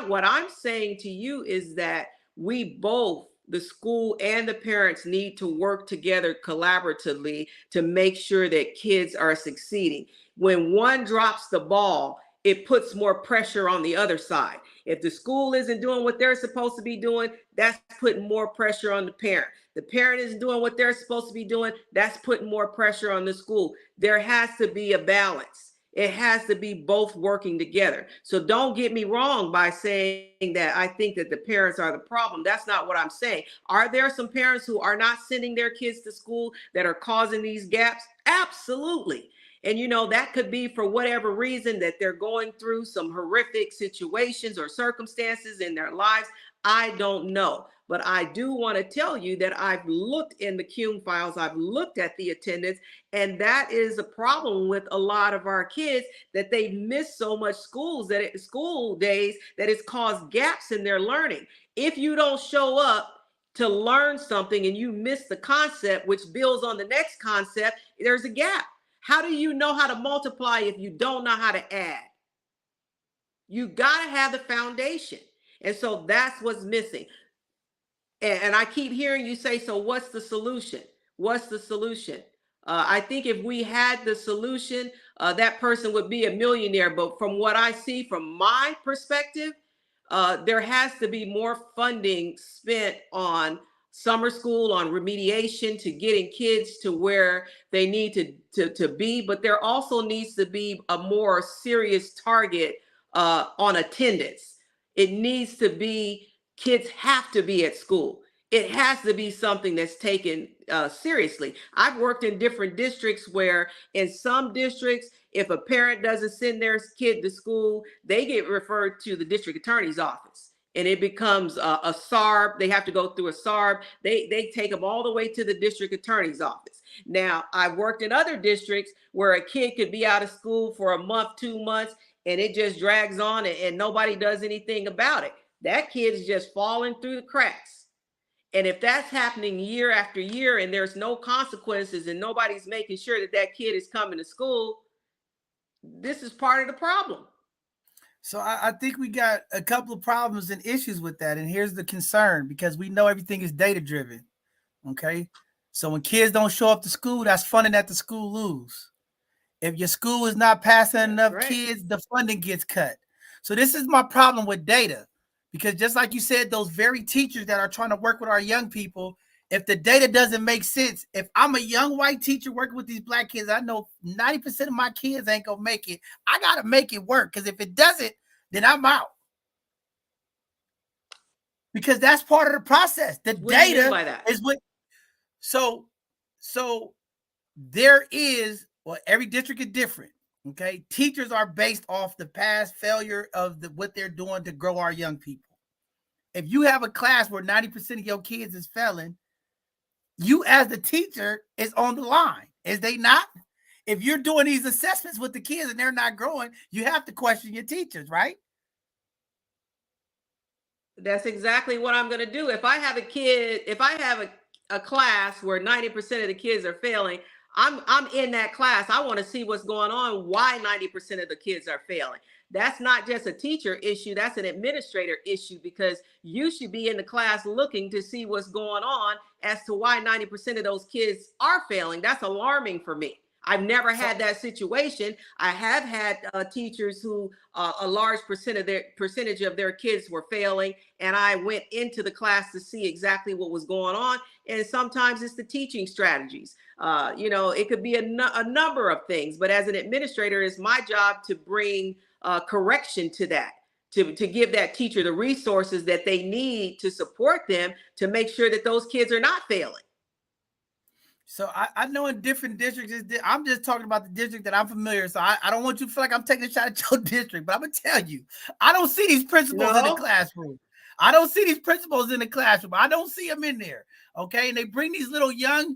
Speaker 4: What I'm saying to you is that we both, the school and the parents, need to work together collaboratively to make sure that kids are succeeding. When one drops the ball, it puts more pressure on the other side. If the school isn't doing what they're supposed to be doing, that's putting more pressure on the parent. The parent isn't doing what they're supposed to be doing, that's putting more pressure on the school. There has to be a balance. It has to be both working together. So don't get me wrong by saying that I think that the parents are the problem. That's not what I'm saying. Are there some parents who are not sending their kids to school that are causing these gaps? Absolutely. And, that could be for whatever reason, that they're going through some horrific situations or circumstances in their lives. I don't know. But I do want to tell you that I've looked in the CUNE files, I've looked at the attendance, and that is a problem with a lot of our kids, that they've missed so much school days that it's caused gaps in their learning. If you don't show up to learn something and you miss the concept, which builds on the next concept, there's a gap. How do you know how to multiply if you don't know how to add? You got to have the foundation. And so that's what's missing. And I keep hearing you say, so what's the solution? What's the solution? I think if we had the solution, that person would be a millionaire. But from what I see, from my perspective, there has to be more funding spent on summer school, on remediation, to getting kids to where they need to be. But there also needs to be a more serious target on attendance. It needs to be, kids have to be at school. It has to be something that's taken seriously. I've worked in different districts where in some districts, if a parent doesn't send their kid to school, they get referred to the district attorney's office. And it becomes a SARB. They have to go through a SARB. They take them all the way to the district attorney's office. Now, I've worked in other districts where a kid could be out of school for a month, 2 months, and it just drags on and nobody does anything about it. That kid is just falling through the cracks. And if that's happening year after year and there's no consequences and nobody's making sure that that kid is coming to school, this is part of the problem.
Speaker 2: So I think we got a couple of problems and issues with that. And here's the concern, because we know everything is data driven. Okay. So when kids don't show up to school, that's funding that the school lose. If your school is not passing enough kids, the funding gets cut. So this is my problem with data, because just like you said, those very teachers that are trying to work with our young people, if the data doesn't make sense, if I'm a young white teacher working with these black kids, I know 90% of my kids ain't gonna make it. I gotta make it work, because if it doesn't, then I'm out. Because that's part of the process. The data is what. So there is, well, every district is different. Okay, teachers are based off the past failure of what they're doing to grow our young people. If you have a class where 90% of your kids is failing, you as the teacher is on the line, is they not? If you're doing these assessments with the kids and they're not growing, you have to question your teachers, right?
Speaker 4: That's exactly what I'm going to do. If I have a class where 90% of the kids are failing, I'm in that class. I want to see what's going on, why 90% of the kids are failing. That's not just a teacher issue. That's an administrator issue, because you should be in the class looking to see what's going on as to why 90% of those kids are failing. That's alarming for me. I've never had that situation. I have had teachers who a large percentage of their kids were failing, and I went into the class to see exactly what was going on. And sometimes it's the teaching strategies. It could be a number of things, but as an administrator, it's my job to bring correction to that, to give that teacher the resources that they need to support them to make sure that those kids are not failing.
Speaker 2: So I know in different districts, I'm just talking about the district that I'm familiar. So I don't want you to feel like I'm taking a shot at your district, but I'm going to tell you, I don't see these principals in the classroom. I don't see these principals in the classroom. I don't see them in there. Okay. And they bring these little young,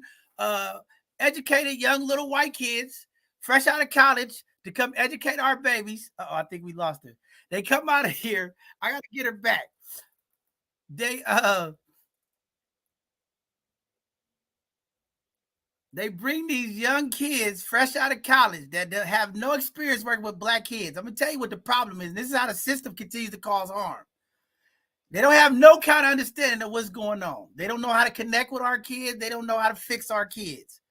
Speaker 2: educated, young little white kids fresh out of college to come educate our babies. I think we lost her. They come out of here. I got to get her back. They bring these young kids fresh out of college that have no experience working with black kids. I'm going to tell you what the problem is. This is how the system continues to cause harm. They don't have no kind of understanding of what's going on. They don't know how to connect with our kids. They don't know how to fix our kids.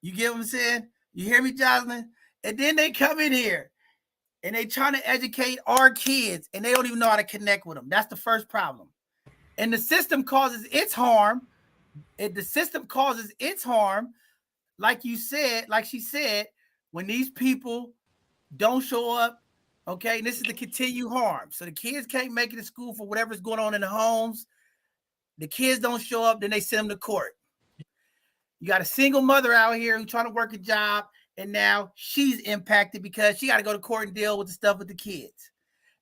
Speaker 2: You get what I'm saying? You hear me, Jocelyn? And then they come in here and they trying to educate our kids, and they don't even know how to connect with them. That's the first problem. And the system causes its harm. The system causes its harm, like you said, like she said, when these people don't show up. Okay, and this is the continued harm. So the kids can't make it to school for whatever's going on in the homes. The kids don't show up, then they send them to court. You got a single mother out here who's trying to work a job, and now she's impacted because she got to go to court and deal with the stuff with the kids.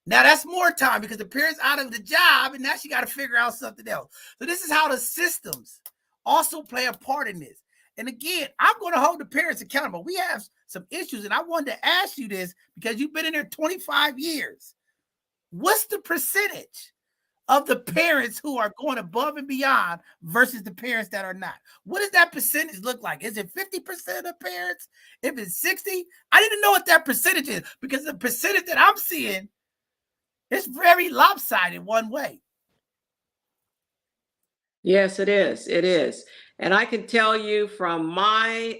Speaker 2: Now that's more time because the parent's out of the job, and now she got to figure out something else. So this is how the systems also play a part in this. And again, I'm going to hold the parents accountable. We have some issues, and I wanted to ask you this because you've been in there 25 years. What's the percentage of the parents who are going above and beyond versus the parents that are not? What does that percentage look like? Is it 50% of the parents? If it's 60, I didn't know what that percentage is because the percentage that I'm seeing is very lopsided one way.
Speaker 4: Yes, it is. It is. And I can tell you from my,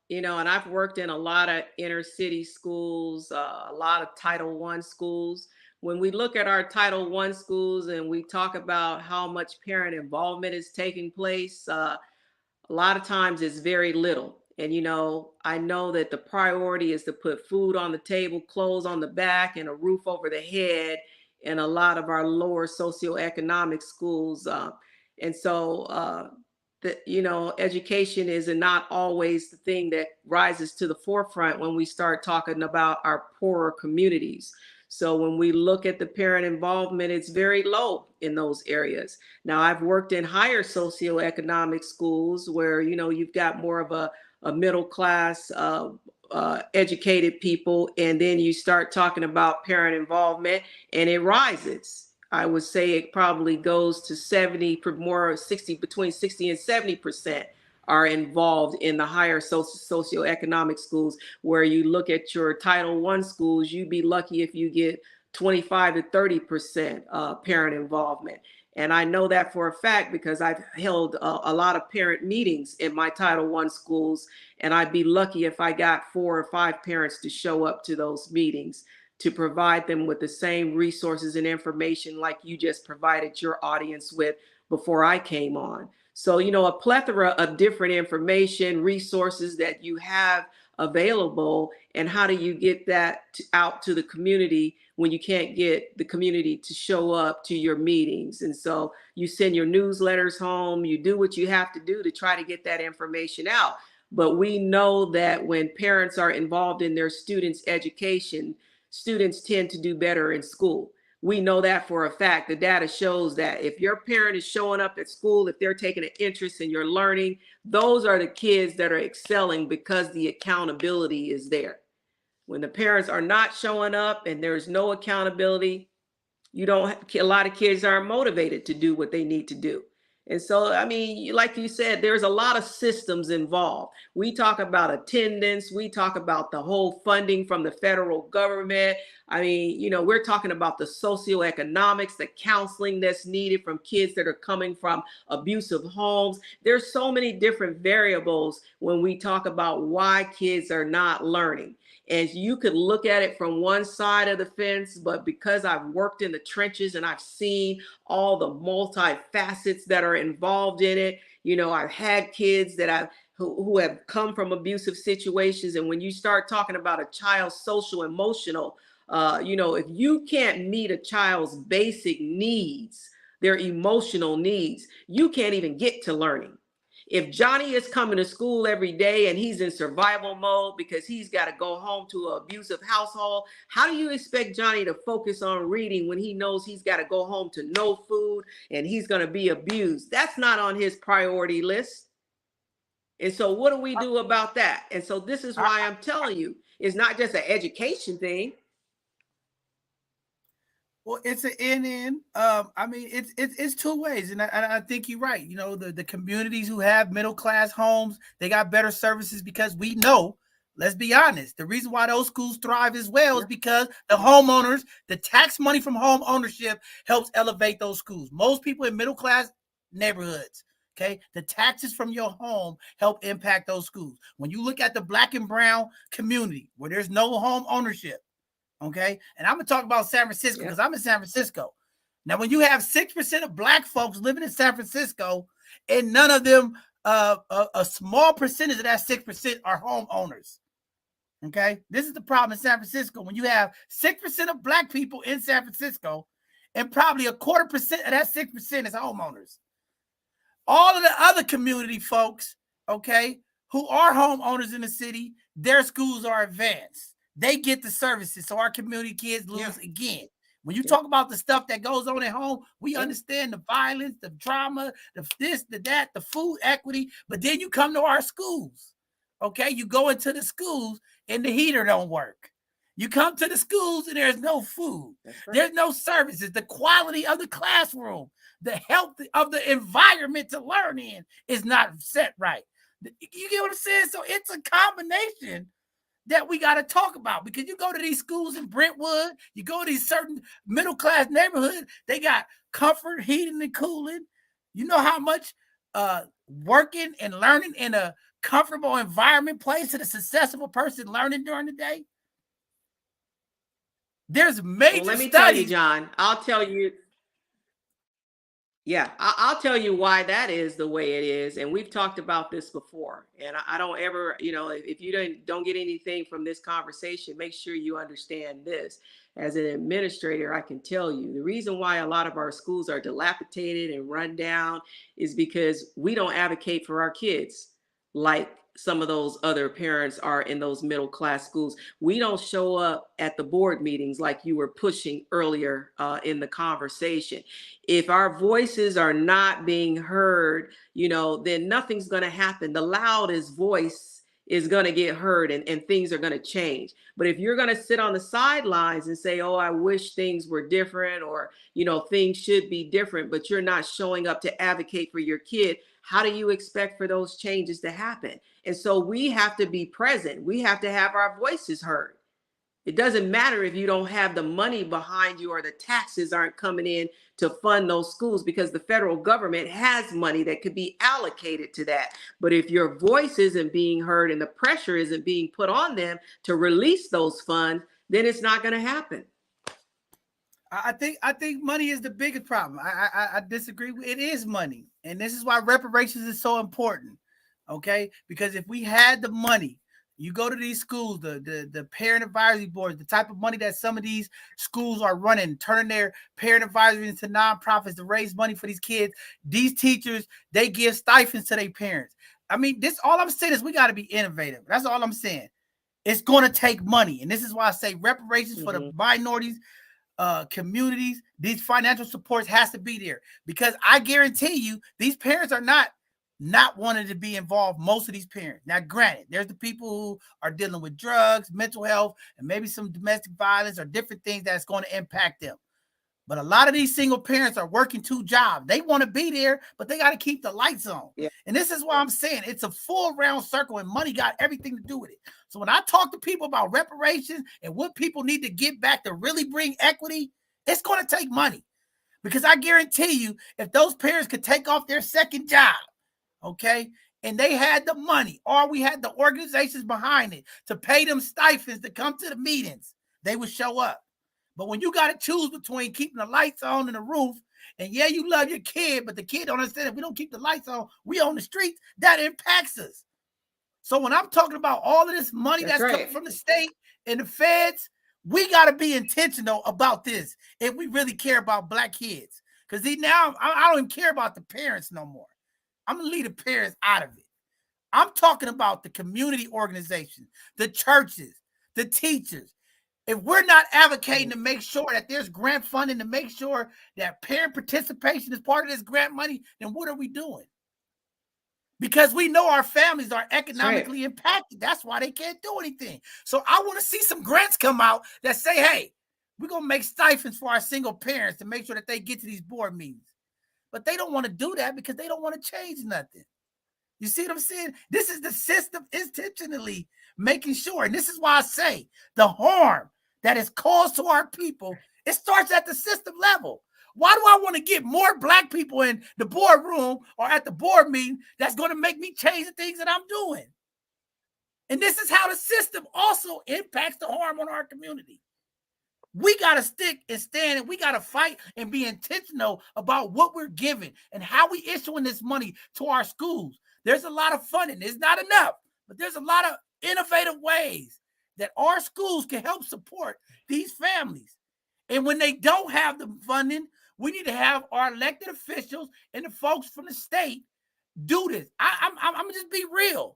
Speaker 4: and I've worked in a lot of inner city schools, a lot of Title I schools. When we look at our Title I schools and we talk about how much parent involvement is taking place, a lot of times it's very little. And, I know that the priority is to put food on the table, clothes on the back, and a roof over the head in a lot of our lower socioeconomic schools. And so, education is not always the thing that rises to the forefront when we start talking about our poorer communities. So when we look at the parent involvement, it's very low in those areas. Now, I've worked in higher socioeconomic schools where, you've got more of a middle class, educated people, and then you start talking about parent involvement and it rises. I would say it probably goes to 70, more 60, between 60 and 70% are involved in the higher socioeconomic schools. Where you look at your Title I schools, you'd be lucky if you get 25 to 30% parent involvement. And I know that for a fact because I've held a lot of parent meetings in my Title I schools, and I'd be lucky if I got 4 or 5 parents to show up to those meetings to provide them with the same resources and information like you just provided your audience with before I came on. So, a plethora of different information, resources that you have available, and how do you get that out to the community when you can't get the community to show up to your meetings? And so you send your newsletters home, you do what you have to do to try to get that information out. But we know that when parents are involved in their students' education, students tend to do better in school. We know that for a fact. The data shows that if your parent is showing up at school, if they're taking an interest in your learning, those are the kids that are excelling because the accountability is there. When the parents are not showing up and there's no accountability, a lot of kids aren't motivated to do what they need to do. And so, like you said, there's a lot of systems involved. We talk about attendance. We talk about the whole funding from the federal government. We're talking about the socioeconomics, the counseling that's needed from kids that are coming from abusive homes. There's so many different variables when we talk about why kids are not learning. And you could look at it from one side of the fence, but because I've worked in the trenches and I've seen all the multi-facets that are involved in it, I've had kids that who have come from abusive situations. And when you start talking about a child's social emotional, if you can't meet a child's basic needs, their emotional needs, you can't even get to learning. If Johnny is coming to school every day and he's in survival mode because he's got to go home to an abusive household, how do you expect Johnny to focus on reading when he knows he's got to go home to no food and he's going to be abused? That's not on his priority list. And so what do we do about that? And so this is why I'm telling you, it's not just an education thing.
Speaker 2: Well, it's an in. It's two ways, and I think you're right. The communities who have middle class homes, they got better services because we know. Let's be honest. The reason why those schools thrive as well is because the homeowners, the tax money from home ownership helps elevate those schools. Most people in middle class neighborhoods, okay, the taxes from your home help impact those schools. When you look at the Black and brown community where there's no home ownership, Okay. And I'm going to talk about San Francisco because I'm in San Francisco. Now, when you have 6% of Black folks living in San Francisco and none of them, a small percentage of that 6% are homeowners. Okay. This is the problem in San Francisco. When you have 6% of Black people in San Francisco and probably 0.25% of that 6% is homeowners. All of the other community folks, okay, who are homeowners in the city, their schools are advanced. They get the services. So our community kids lose again. When you talk about the stuff that goes on at home, we understand the violence, the drama, the this, the that, the food equity. But then you come to our schools, okay? You go into the schools and the heater don't work. You come to the schools and there's no food. There's no services. The quality of the classroom, the health of the environment to learn in is not set right. You get what I'm saying? So it's a combination that we got to talk about, because you go to these schools in Brentwood, you go to these certain middle-class neighborhoods, they got comfort, heating, and cooling. You know how much working and learning in a comfortable environment plays to the success of a person learning during the day? There's major
Speaker 4: Well, let me
Speaker 2: studies.
Speaker 4: tell you, John, I'll tell you. Yeah, I'll tell you why that is the way it is. And we've talked about this before. And I don't ever, if you don't get anything from this conversation, make sure you understand this. As an administrator, I can tell you the reason why a lot of our schools are dilapidated and run down is because we don't advocate for our kids like some of those other parents are in those middle class schools. We don't show up at the board meetings like you were pushing earlier in the conversation. If our voices are not being heard, then nothing's going to happen. The loudest voice is going to get heard, and things are going to change. But if you're going to sit on the sidelines and say, oh, I wish things were different, or, things should be different, but you're not showing up to advocate for your kid, how do you expect for those changes to happen? And so we have to be present. We have to have our voices heard. It doesn't matter if you don't have the money behind you or the taxes aren't coming in to fund those schools, because the federal government has money that could be allocated to that. But if your voice isn't being heard and the pressure isn't being put on them to release those funds, then it's not going to happen.
Speaker 2: I think money is the biggest problem. I disagree. It is money. And this is why reparations is so important. Okay? Because if we had the money, you go to these schools, the parent advisory boards, the type of money that some of these schools are running, turning their parent advisory into nonprofits to raise money for these kids. These teachers, they give stipends to their parents. I mean, all I'm saying is we got to be innovative. That's all I'm saying. It's going to take money. And this is why I say reparations for the minorities, communities, these financial supports has to be there, because I guarantee you these parents are not wanting to be involved. Most of these parents. Now, granted, there's the people who are dealing with drugs, mental health, and maybe some domestic violence or different things that's going to impact them. But a lot of these single parents are working 2 jobs. They want to be there, but they got to keep the lights on. Yeah. And this is why I'm saying it's a full round circle, and money got everything to do with it. So when I talk to people about reparations and what people need to get back to really bring equity, it's going to take money. Because I guarantee you, if those parents could take off their second job, okay, and they had the money, or we had the organizations behind it to pay them stipends to come to the meetings, they would show up. But when you got to choose between keeping the lights on and the roof, and yeah, you love your kid, but the kid don't understand if we don't keep the lights on, we on the streets, that impacts us. So when I'm talking about all of this money that's coming from the state and the feds, we got to be intentional about this if we really care about Black kids. Because now I don't even care about the parents no more. I'm going to leave the parents out of it. I'm talking about the community organizations, the churches, the teachers. If we're not advocating to make sure that there's grant funding, to make sure that parent participation is part of this grant money, then what are we doing? Because we know our families are economically impacted. That's why they can't do anything. So I want to see some grants come out that say, hey, we're going to make stipends for our single parents to make sure that they get to these board meetings. But they don't want to do that because they don't want to change nothing. You see what I'm saying? This is the system intentionally making sure. And this is why I say the harm that is caused to our people, it starts at the system level. Why do I want to get more Black people in the boardroom or at the board meeting that's going to make me change the things that I'm doing? And this is how the system also impacts the harm on our community. We got to stick and stand, and we got to fight and be intentional about what we're giving and how we issuing this money to our schools. There's a lot of funding. It's not enough, but there's a lot of innovative ways that our schools can help support these families. And when they don't have the funding, we need to have our elected officials and the folks from the state do this. I'm gonna just be real.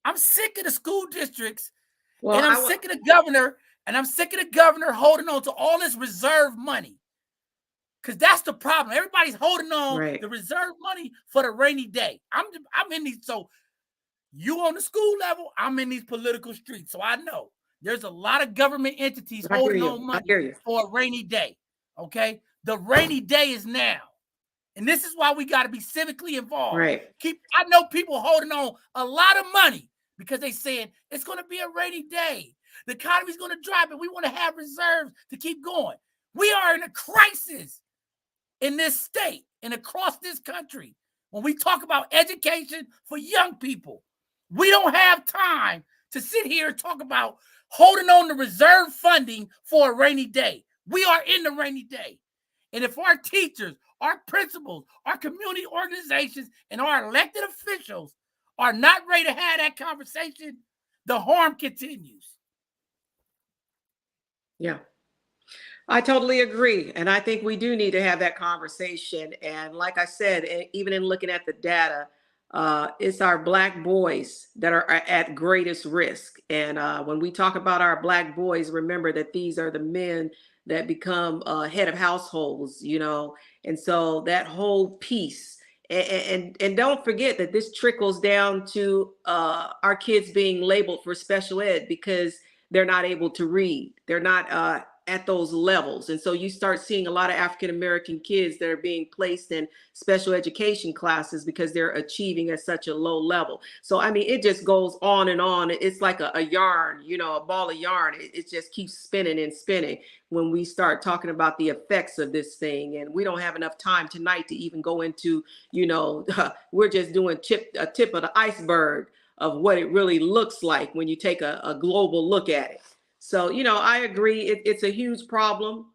Speaker 2: I'm sick of the school districts, and I'm sick of the governor, holding on to all this reserve money. Because that's the problem. Everybody's holding on the reserve money for the rainy day. I'm in these, so you on the school level, I'm in these political streets. So I know there's a lot of government entities holding on money for a rainy day. Okay? The rainy day is now. And this is why we got to be civically involved.
Speaker 4: Right.
Speaker 2: I know people holding on a lot of money because they saying it's going to be a rainy day. The economy's going to drop and we want to have reserves to keep going. We are in a crisis in this state and across this country. When we talk about education for young people, we don't have time to sit here and talk about holding on to reserve funding for a rainy day. We are in the rainy day. And if our teachers, our principals, our community organizations, and our elected officials are not ready to have that conversation, the harm continues.
Speaker 4: Yeah, I totally agree. And I think we do need to have that conversation. And like I said, even in looking at the data, it's our Black boys that are at greatest risk. And when we talk about our Black boys, remember that these are the men that become head of households, you know, and so that whole piece. And don't forget that this trickles down to our kids being labeled for special ed because they're not able to read. They're not at those levels. And so you start seeing a lot of African-American kids that are being placed in special education classes because they're achieving at such a low level. So, I mean, it just goes on and on. It's like a yarn, you know, a ball of yarn. It just keeps spinning and spinning when we start talking about the effects of this thing. And we don't have enough time tonight to even go into, you know, we're just doing a tip of the iceberg of what it really looks like when you take a global look at it. So, you know, I agree. It's a huge problem.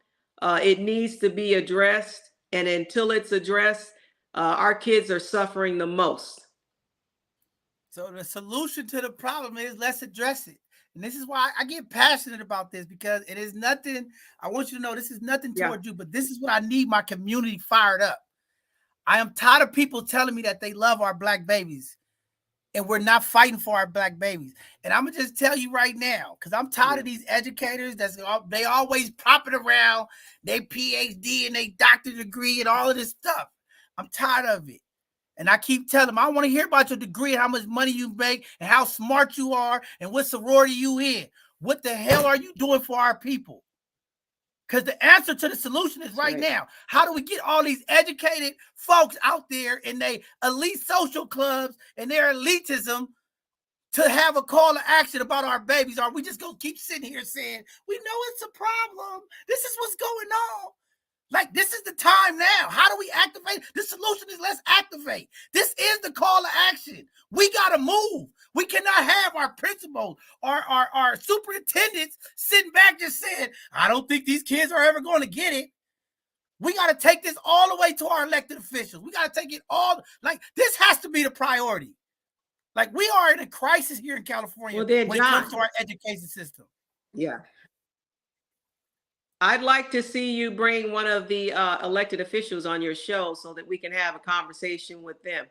Speaker 4: It needs to be addressed. And until it's addressed, our kids are suffering the most.
Speaker 2: So the solution to the problem is let's address it. And this is why I get passionate about this, because it is nothing. I want you to know this is nothing toward you, but this is what I need my community fired up. I am tired of people telling me that they love our Black babies and we're not fighting for our Black babies. And I'm gonna just tell you right now, because I'm tired of these educators they always propping around their PhD and their doctorate degree and all of this stuff. I'm tired of it. And I keep telling them, I want to hear about your degree and how much money you make and how smart you are and what sorority you in. What the hell are you doing for our people? Because the answer to the solution is right now. How do we get all these educated folks out there in their elite social clubs and their elitism to have a call to action about our babies? Are we just going to keep sitting here saying, we know it's a problem. This is what's going on. Like, this is the time now. How do we activate? The solution is let's activate. This is the call to action. We got to move. We cannot have our principals, our superintendents sitting back just saying, I don't think these kids are ever going to get it. We got to take this all the way to our elected officials. We got to take it all. Like, this has to be the priority. Like, we are in a crisis here in California when it comes to our education system.
Speaker 4: Yeah. I'd like to see you bring one of the elected officials on your show so that we can have a conversation with them.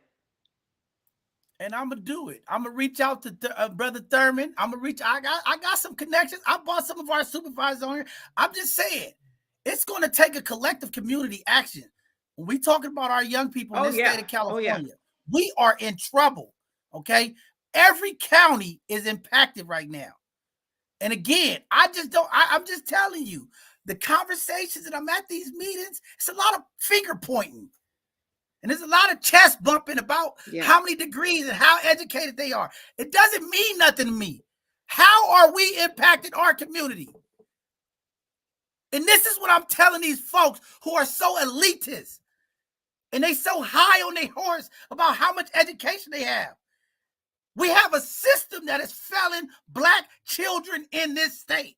Speaker 2: And I'm gonna do it. I'm gonna reach out to Brother Thurman. I got some connections. I bought some of our supervisors on here. I'm just saying, it's gonna take a collective community action. When we talking about our young people in this state of California, we are in trouble. Okay, every county is impacted right now. And again, I'm just telling you, the conversations that I'm at these meetings, it's a lot of finger pointing. And there's a lot of chest bumping about how many degrees and how educated they are. It doesn't mean nothing to me. How are we impacting our community? And this is what I'm telling these folks who are so elitist and they so high on their horse about how much education they have. We have a system that is failing Black children in this state.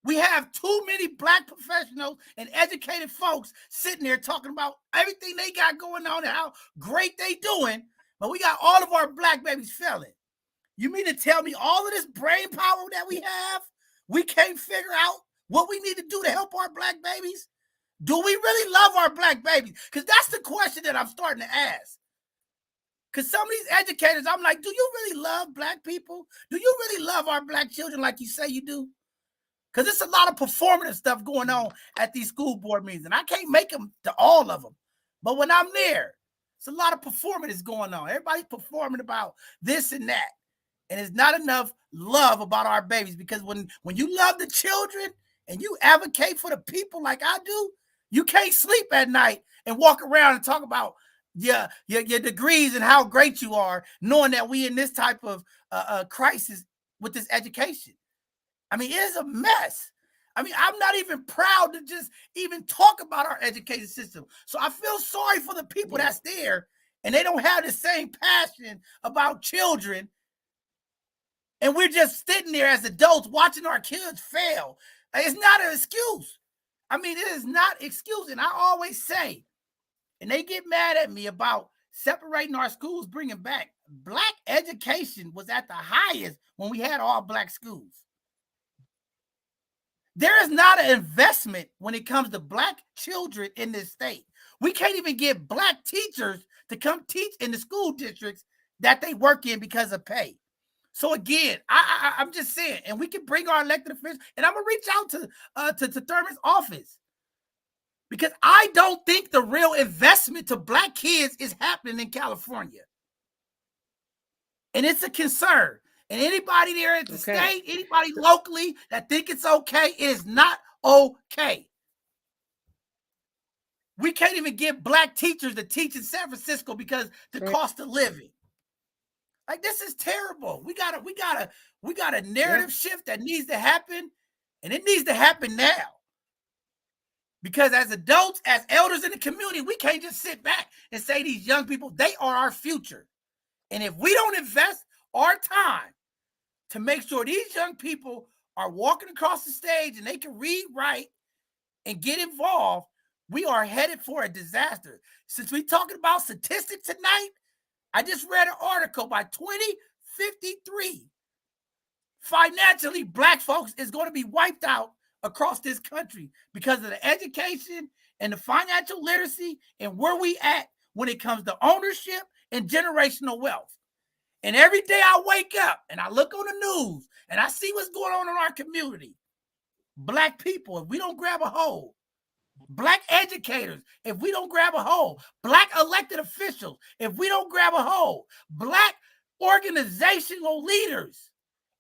Speaker 2: We have too many Black professionals and educated folks sitting there talking about everything they got going on and how great they doing, but we got all of our Black babies failing. You mean to tell me all of this brain power that we have, we can't figure out what we need to do to help our Black babies? Do we really love our Black babies? Because that's the question that I'm starting to ask. Because some of these educators, I'm like, do you really love Black people? Do you really love our Black children like you say you do? Because it's a lot of performative stuff going on at these school board meetings. And I can't make them to all of them. But when I'm there, it's a lot of performatives going on. Everybody's performing about this and that. And it's not enough love about our babies. Because when you love the children and you advocate for the people like I do, you can't sleep at night and walk around and talk about your degrees and how great you are, knowing that we in this type of crisis with this education. I mean, it is a mess. I mean, I'm not even proud to just even talk about our education system. So I feel sorry for the people that's there and they don't have the same passion about children. And we're just sitting there as adults watching our kids fail. It's not an excuse. I mean, it is not an excuse. And I always say, and they get mad at me about separating our schools, bringing back. Black education was at the highest when we had all Black schools. There is not an investment when it comes to Black children in this state. We can't even get Black teachers to come teach in the school districts that they work in because of pay. So again, I'm just saying, and we can bring our elected officials, and I'm gonna reach out to Thurman's office because I don't think the real investment to Black kids is happening in California, and it's a concern. And anybody there at the state, anybody locally that think it's okay, it is not okay. We can't even get Black teachers to teach in San Francisco because the cost of living. Like, this is terrible. We got a narrative shift that needs to happen, and it needs to happen now. Because as adults, as elders in the community, we can't just sit back and say these young people, they are our future. And if we don't invest our time to make sure these young people are walking across the stage and they can read, write, and get involved, we are headed for a disaster. Since we're talking about statistics tonight, I just read an article by 2053. Financially, Black folks is going to be wiped out across this country because of the education and the financial literacy and where we at when it comes to ownership and generational wealth. And every day I wake up and I look on the news and I see what's going on in our community. Black people, if we don't grab a hold, Black educators, if we don't grab a hold, Black elected officials, if we don't grab a hold, Black organizational leaders,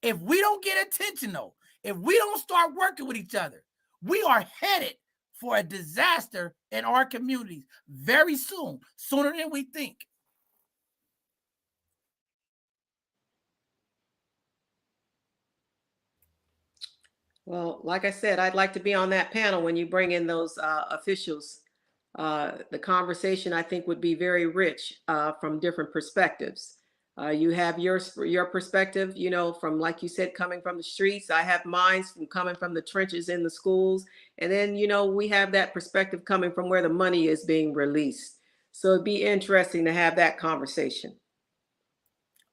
Speaker 2: if we don't get intentional, if we don't start working with each other, we are headed for a disaster in our communities very soon, sooner than we think.
Speaker 4: Well, like I said, I'd like to be on that panel when you bring in those officials. The conversation, I think, would be very rich from different perspectives. You have your perspective, you know, from, like you said, coming from the streets. I have mine from coming from the trenches in the schools. And then, you know, we have that perspective coming from where the money is being released. So it'd be interesting to have that conversation.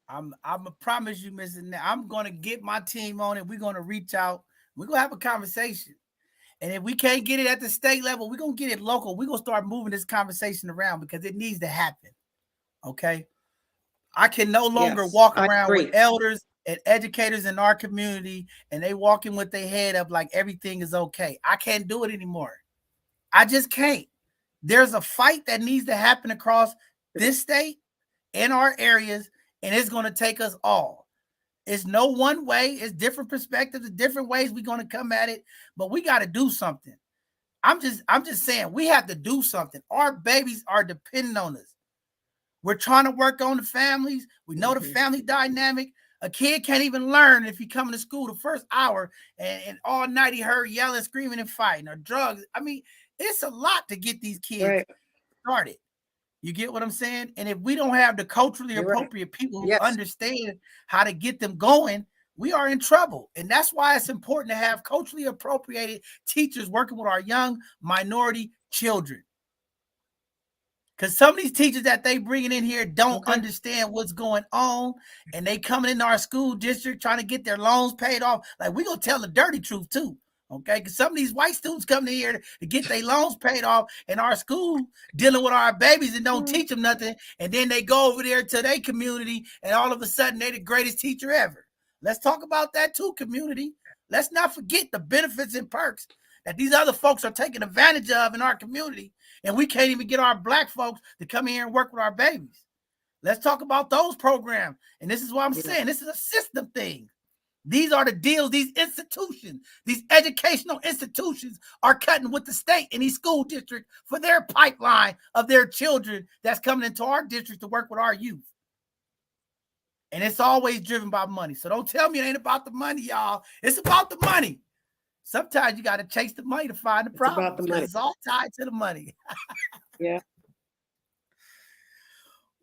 Speaker 2: I'm gonna promise you, Miss Annette, I'm gonna get my team on it. We're gonna reach out. We're gonna have a conversation. And if we can't get it at the state level, we're gonna get it local. We're gonna start moving this conversation around because it needs to happen. Okay. I can no longer walk around with elders and educators in our community and they walking with their head up like everything is okay. I can't do it anymore. I just can't. There's a fight that needs to happen across this state in our areas, and it's going to take us all. It's no one way. It's different perspectives, different ways we're going to come at it, but we got to do something. I'm just saying we have to do something. Our babies are depending on us. We're trying to work on the families. We know the family dynamic. A kid can't even learn if he coming to school the first hour and all night he heard yelling, screaming, and fighting or drugs. I mean, it's a lot to get these kids started. You get what I'm saying? And if we don't have the culturally appropriate people who understand how to get them going, we are in trouble. And that's why it's important to have culturally appropriated teachers working with our young minority children. Because some of these teachers that they bringing in here don't understand what's going on, and they coming into our school district trying to get their loans paid off. Like, we gonna tell the dirty truth too, okay? Because some of these white students come in here to get their loans paid off in our school, dealing with our babies and don't teach them nothing, and then they go over there to their community, and all of a sudden they're the greatest teacher ever. Let's talk about that too, community. Let's not forget the benefits and perks that these other folks are taking advantage of in our community. And we can't even get our black folks to come here and work with our babies. Let's talk about those programs. And this is what I'm saying. This is a system thing. These are the deals these institutions, these educational institutions are cutting with the state and these school districts for their pipeline of their children that's coming into our district to work with our youth. And it's always driven by money. So don't tell me it ain't about the money, y'all. It's about the money. Sometimes you got to chase the money to find the problem.
Speaker 4: About the money.
Speaker 2: It's all tied to the money.
Speaker 4: Yeah.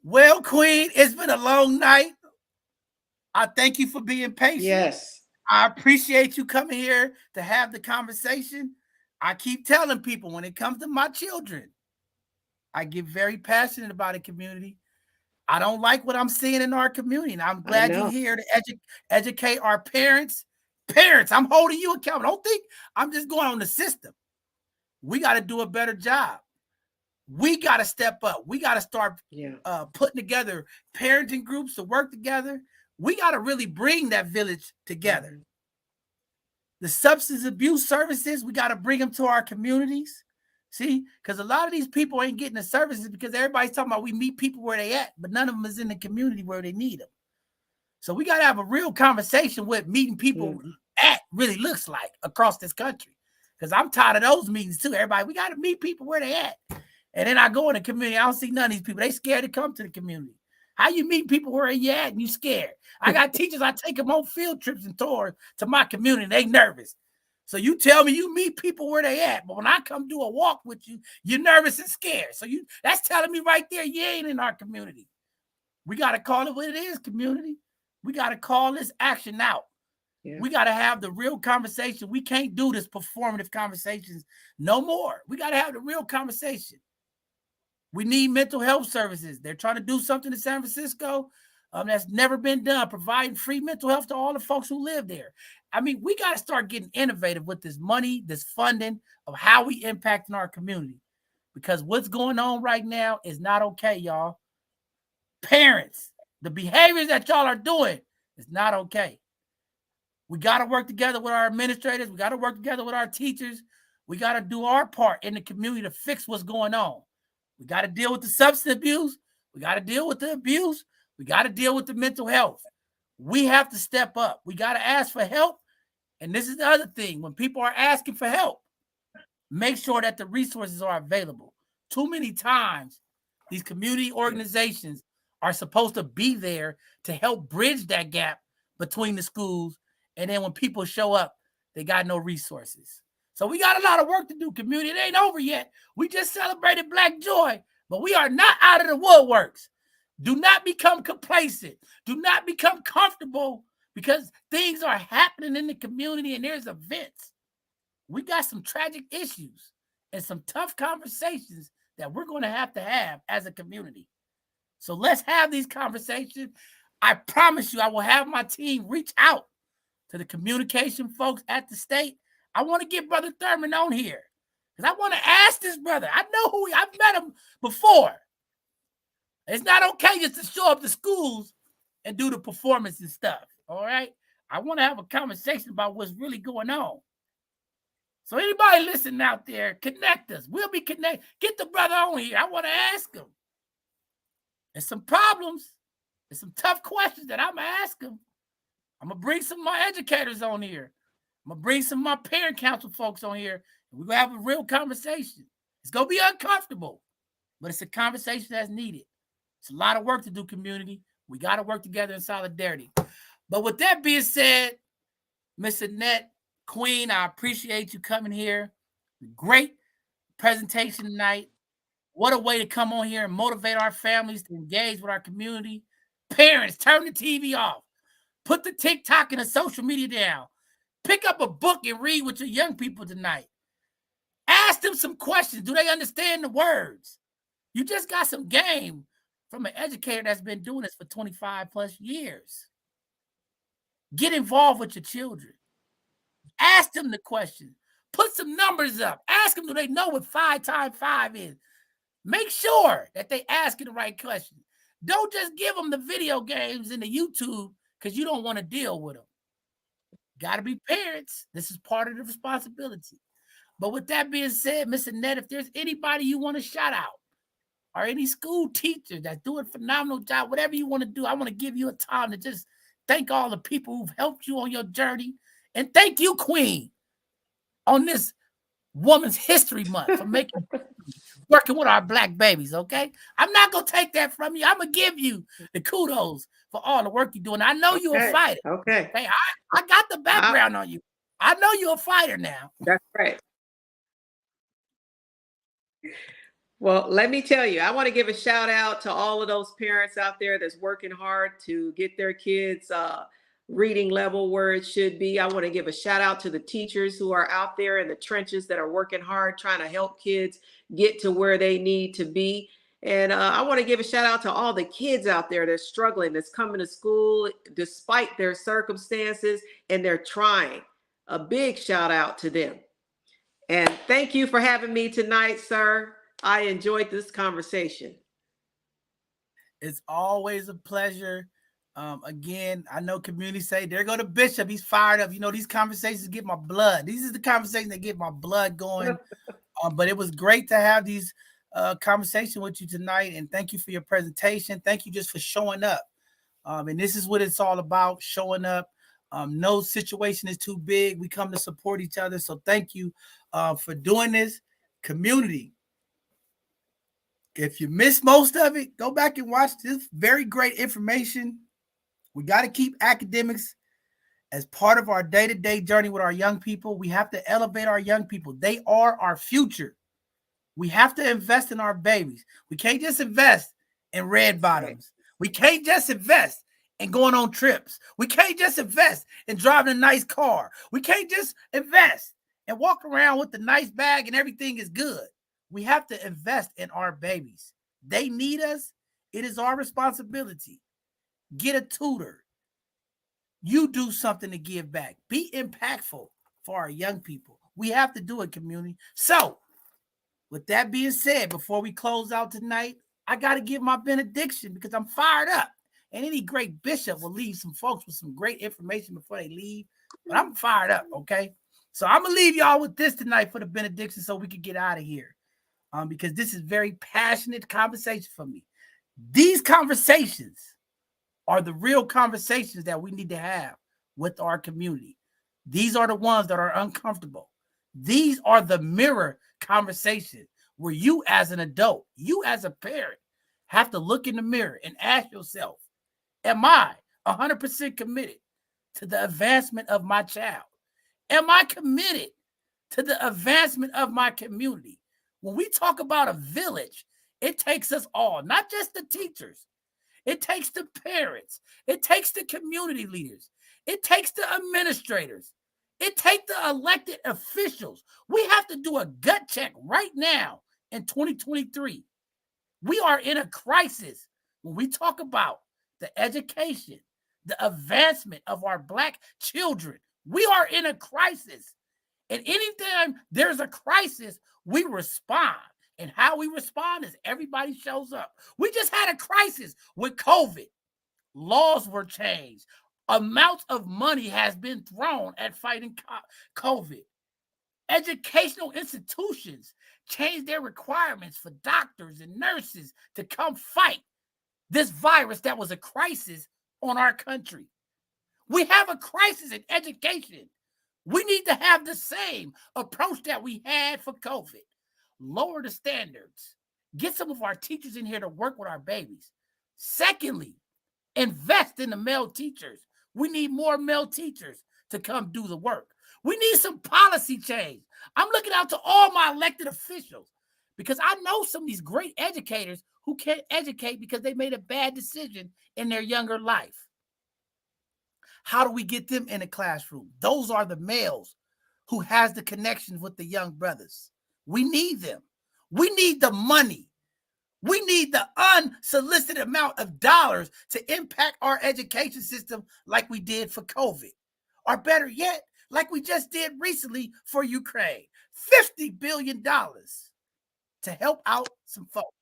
Speaker 2: Well, Queen, it's been a long night. I thank you for being patient.
Speaker 4: Yes.
Speaker 2: I appreciate you coming here to have the conversation. I keep telling people when it comes to my children, I get very passionate about a community. I don't like what I'm seeing in our community. And I'm glad you're here to educate our parents. Parents, I'm holding you accountable. Don't think I'm just going on the system. We got to do a better job. We got to step up. We got to start putting together parenting groups to work together. We got to really bring that village together. The substance abuse services, we got to bring them to our communities. See, because a lot of these people ain't getting the services because everybody's talking about we meet people where they at, but none of them is in the community where they need them. So we got to have a real conversation with meeting people at really looks like across this country. Because I'm tired of those meetings too. Everybody, we got to meet people where they at. And then I go in the community, I don't see none of these people. They scared to come to the community. How you meet people where they at and you scared? I got teachers, I take them on field trips and tours to my community. They nervous. So you tell me you meet people where they at. But when I come do a walk with you, you're nervous and scared. So that's telling me right there, you ain't in our community. We got to call it what it is, community. We got to call this action out. Yeah. We got to have the real conversation. We can't do this performative conversations no more. We got to have the real conversation. We need mental health services. They're trying to do something in San Francisco that's never been done, providing free mental health to all the folks who live there. I mean, we got to start getting innovative with this money, this funding of how we impact in our community. Because what's going on right now is not okay, y'all. Parents, the behaviors that y'all are doing is not okay. We got to work together with our administrators. We got to work together with our teachers. We got to do our part in the community to fix what's going on. We got to deal with the substance abuse. We got to deal with the abuse. We got to deal with the mental health. We have to step up. We got to ask for help. And this is the other thing. When people are asking for help, make sure that the resources are available. Too many times, these community organizations are supposed to be there to help bridge that gap between the schools. And then when people show up, they got no resources. So we got a lot of work to do, community. It ain't over yet. We just celebrated Black Joy, but we are not out of the woodworks. Do not become complacent. Do not become comfortable because things are happening in the community and there's events. We got some tragic issues and some tough conversations that we're going to have as a community. So let's have these conversations. I promise you, I will have my team reach out to the communication folks at the state. I want to get Brother Thurman on here because I want to ask this brother. I know I've met him before. It's not okay just to show up to schools and do the performance and stuff. All right. I want to have a conversation about what's really going on. So anybody listening out there, connect us. We'll be connected. Get the brother on here. I want to ask him. There's some problems. There's some tough questions that I'm going to ask him. I'm going to bring some of my educators on here. I'm going to bring some of my parent council folks on here. And we're going to have a real conversation. It's going to be uncomfortable, but it's a conversation that's needed. It's a lot of work to do, community. We got to work together in solidarity. But with that being said, Miss Annette, Queen, I appreciate you coming here. Great presentation tonight. What a way to come on here and motivate our families to engage with our community. Parents, turn the TV off. Put the TikTok and the social media down. Pick up a book and read with your young people tonight. Ask them some questions. Do they understand the words? You just got some game from an educator that's been doing this for 25 plus years. Get involved with your children. Ask them the question. Put some numbers up. Ask them, do they know what 5 times 5 is? Make sure that they asking the right question. Don't just give them the video games and the YouTube because you don't want to deal with them. Got to be parents. This is part of the responsibility. But with that being said, Miss Annette, if there's anybody you want to shout out or any school teacher that's doing a phenomenal job, whatever you want to do, I want to give you a time to just thank all the people who've helped you on your journey. And thank you, Queen, on this Women's History Month for working with our Black babies, okay? I'm not going to take that from you. I'm going to give you the kudos for all the work you're doing. I know you're a fighter.
Speaker 4: Okay.
Speaker 2: Hey, I got the background on you. I know you're a fighter now.
Speaker 4: That's right. Well, let me tell you, I want to give a shout out to all of those parents out there that's working hard to get their kids reading level where it should be. I want to give a shout out to the teachers who are out there in the trenches that are working hard, trying to help kids get to where they need to be. And I want to give a shout out to all the kids out there that's struggling, that's coming to school despite their circumstances, and they're trying. A big shout out to them. And thank you for having me tonight, sir. I enjoyed this conversation.
Speaker 2: It's always a pleasure. Again, I know community say, there go to Bishop. He's fired up. You know, these conversations get my blood. These are the conversations that get my blood going. But it was great to have these conversations with you tonight. And thank you for your presentation. Thank you just for showing up. And this is what it's all about, showing up. No situation is too big. We come to support each other. So thank you for doing this. Community. If you missed most of it, go back and watch this very great information. We got to keep academics as part of our day-to-day journey with our young people. We have to elevate our young people. They are our future. We have to invest in our babies. We can't just invest in red bottoms. We can't just invest in going on trips. We can't just invest in driving a nice car. We can't just invest and walk around with the nice bag and everything is good. We have to invest in our babies. They need us. It is our responsibility. Get a tutor. You do something to give back. Be impactful for our young people. We have to do it, community. So, with that being said, before we close out tonight, I got to give my benediction because I'm fired up. And any great bishop will leave some folks with some great information before they leave. But I'm fired up, okay? So I'm going to leave y'all with this tonight for the benediction so we can get out of here. Because this is very passionate conversation for me. These conversations are the real conversations that we need to have with our community. These are the ones that are uncomfortable. These are the mirror conversations where you as an adult, you as a parent, have to look in the mirror and ask yourself, am I 100% committed to the advancement of my child? Am I committed to the advancement of my community? When we talk about a village, it takes us all, not just the teachers. It takes the parents. It takes the community leaders. It takes the administrators. It takes the elected officials. We have to do a gut check right now in 2023. We are in a crisis when we talk about the education, the advancement of our Black children. We are in a crisis. And anytime there's a crisis, we respond. And how we respond is everybody shows up. We just had a crisis with COVID. Laws were changed. Amounts of money has been thrown at fighting COVID. Educational institutions changed their requirements for doctors and nurses to come fight this virus that was a crisis on our country. We have a crisis in education. We need to have the same approach that we had for COVID. Lower the standards. Get some of our teachers in here to work with our babies. Secondly, invest in the male teachers. We need more male teachers to come do the work. We need some policy change. I'm looking out to all my elected officials because I know some of these great educators who can't educate because they made a bad decision in their younger life. How do we get them in the classroom? Those are the males who has the connections with the young brothers. We need them. We need the money. We need the unsolicited amount of dollars to impact our education system like we did for COVID. Or better yet, like we just did recently for Ukraine. $50 billion to help out some folks.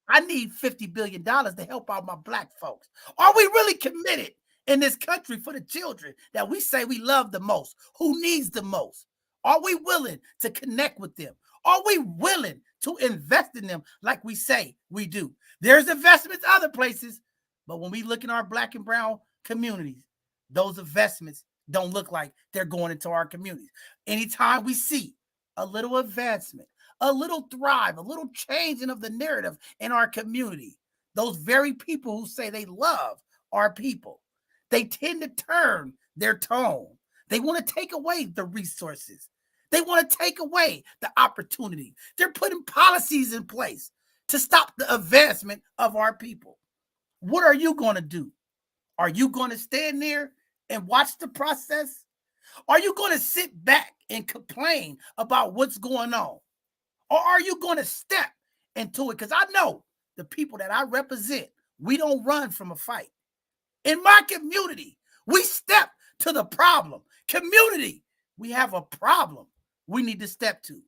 Speaker 2: I need $50 billion to help out my Black folks. Are we really committed in this country for the children that we say we love the most? Who needs the most? Are we willing to connect with them? Are we willing to invest in them like we say we do? There's investments other places, but when we look in our Black and brown communities, those investments don't look like they're going into our communities. Anytime we see a little advancement, a little thrive, a little changing of the narrative in our community, those very people who say they love our people, they tend to turn their tone. They want to take away the resources. They want to take away the opportunity. They're putting policies in place to stop the advancement of our people. What are you going to do? Are you going to stand there and watch the process? Are you going to sit back and complain about what's going on? Or are you going to step into it? Because I know the people that I represent, we don't run from a fight. In my community, we step to the problem. Community, we have a problem we need to step to.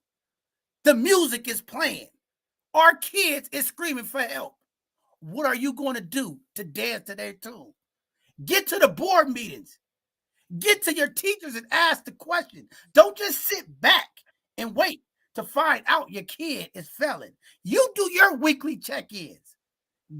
Speaker 2: The music is playing. Our kids is screaming for help. What are you going to do to dance to their tune? Get to the board meetings. Get to your teachers and ask the question. Don't just sit back and wait to find out your kid is failing. You do your weekly check-ins.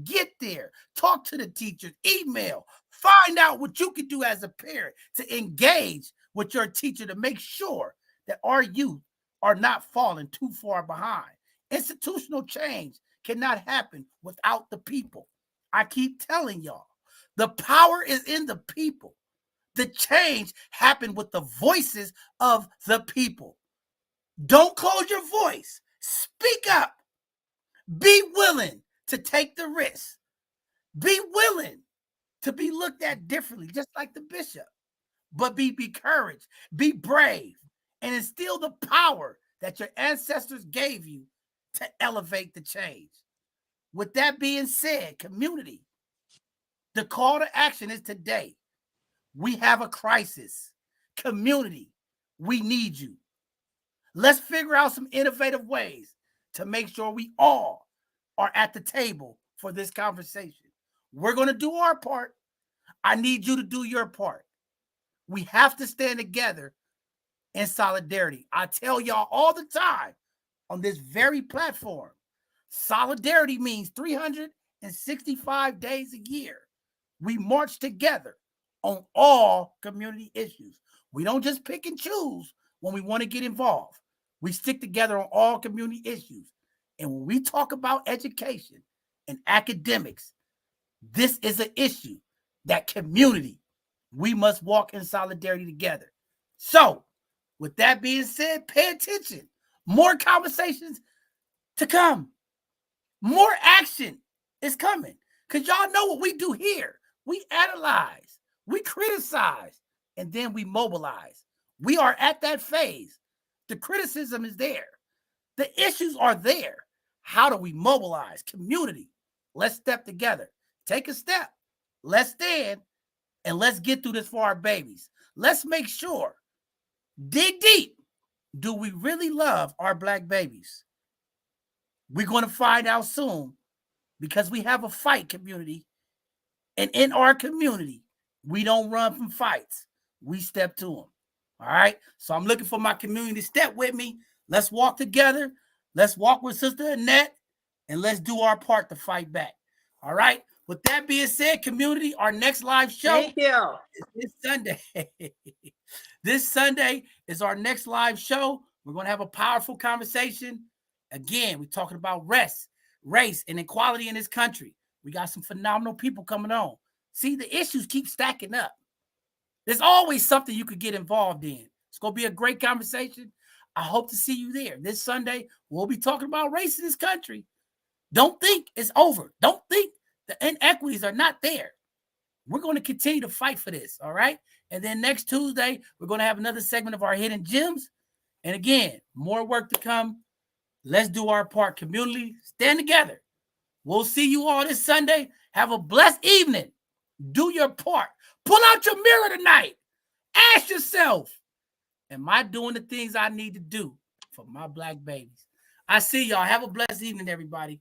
Speaker 2: Get there. Talk to the teachers. Email. Find out what you can do as a parent to engage with your teacher to make sure that our youth are not falling too far behind. Institutional change cannot happen without the people. I keep telling y'all, the power is in the people. The change happened with the voices of the people. Don't close your voice. Speak up. Be willing to take the risk. Be willing to be looked at differently, just like the bishop. But be courage, be brave, and instill the power that your ancestors gave you to elevate the change. With that being said, community, the call to action is today. We have a crisis. Community, we need you. Let's figure out some innovative ways to make sure we all are at the table for this conversation. We're going to do our part. I need you to do your part. We have to stand together in solidarity. I tell y'all all the time on this very platform, solidarity means 365 days a year. We march together on all community issues. We don't just pick and choose when we want to get involved. We stick together on all community issues. And when we talk about education and academics, this is an issue that community, we must walk in solidarity together. So, with that being said, pay attention. More conversations to come. More action is coming. Because y'all know what we do here. We analyze, we criticize, and then we mobilize. We are at that phase. The criticism is there. The issues are there. How do we mobilize? Community, let's step together. Take a step. Let's stand, and let's get through this for our babies. Let's make sure, dig deep. Do we really love our Black babies? We're going to find out soon because we have a fight, community. And in our community, we don't run from fights. We step to them. All right? So I'm looking for my community to step with me. Let's walk together. Let's walk with Sister Annette, and let's do our part to fight back. All right? With that being said, community, our next live show
Speaker 4: Thank you.
Speaker 2: is this Sunday. This Sunday is our next live show. We're going to have a powerful conversation. Again, we're talking about race, and equality in this country. We got some phenomenal people coming on. See, the issues keep stacking up. There's always something you could get involved in. It's going to be a great conversation. I hope to see you there. This Sunday, we'll be talking about race in this country. Don't think it's over. Don't think the inequities are not there. We're going to continue to fight for this, all right? And then next Tuesday, we're going to have another segment of our hidden gems. And again, more work to come. Let's do our part. Community, stand together. We'll see you all this Sunday. Have a blessed evening. Do your part. Pull out your mirror tonight. Ask yourself, am I doing the things I need to do for my Black babies? I see y'all. Have a blessed evening, everybody.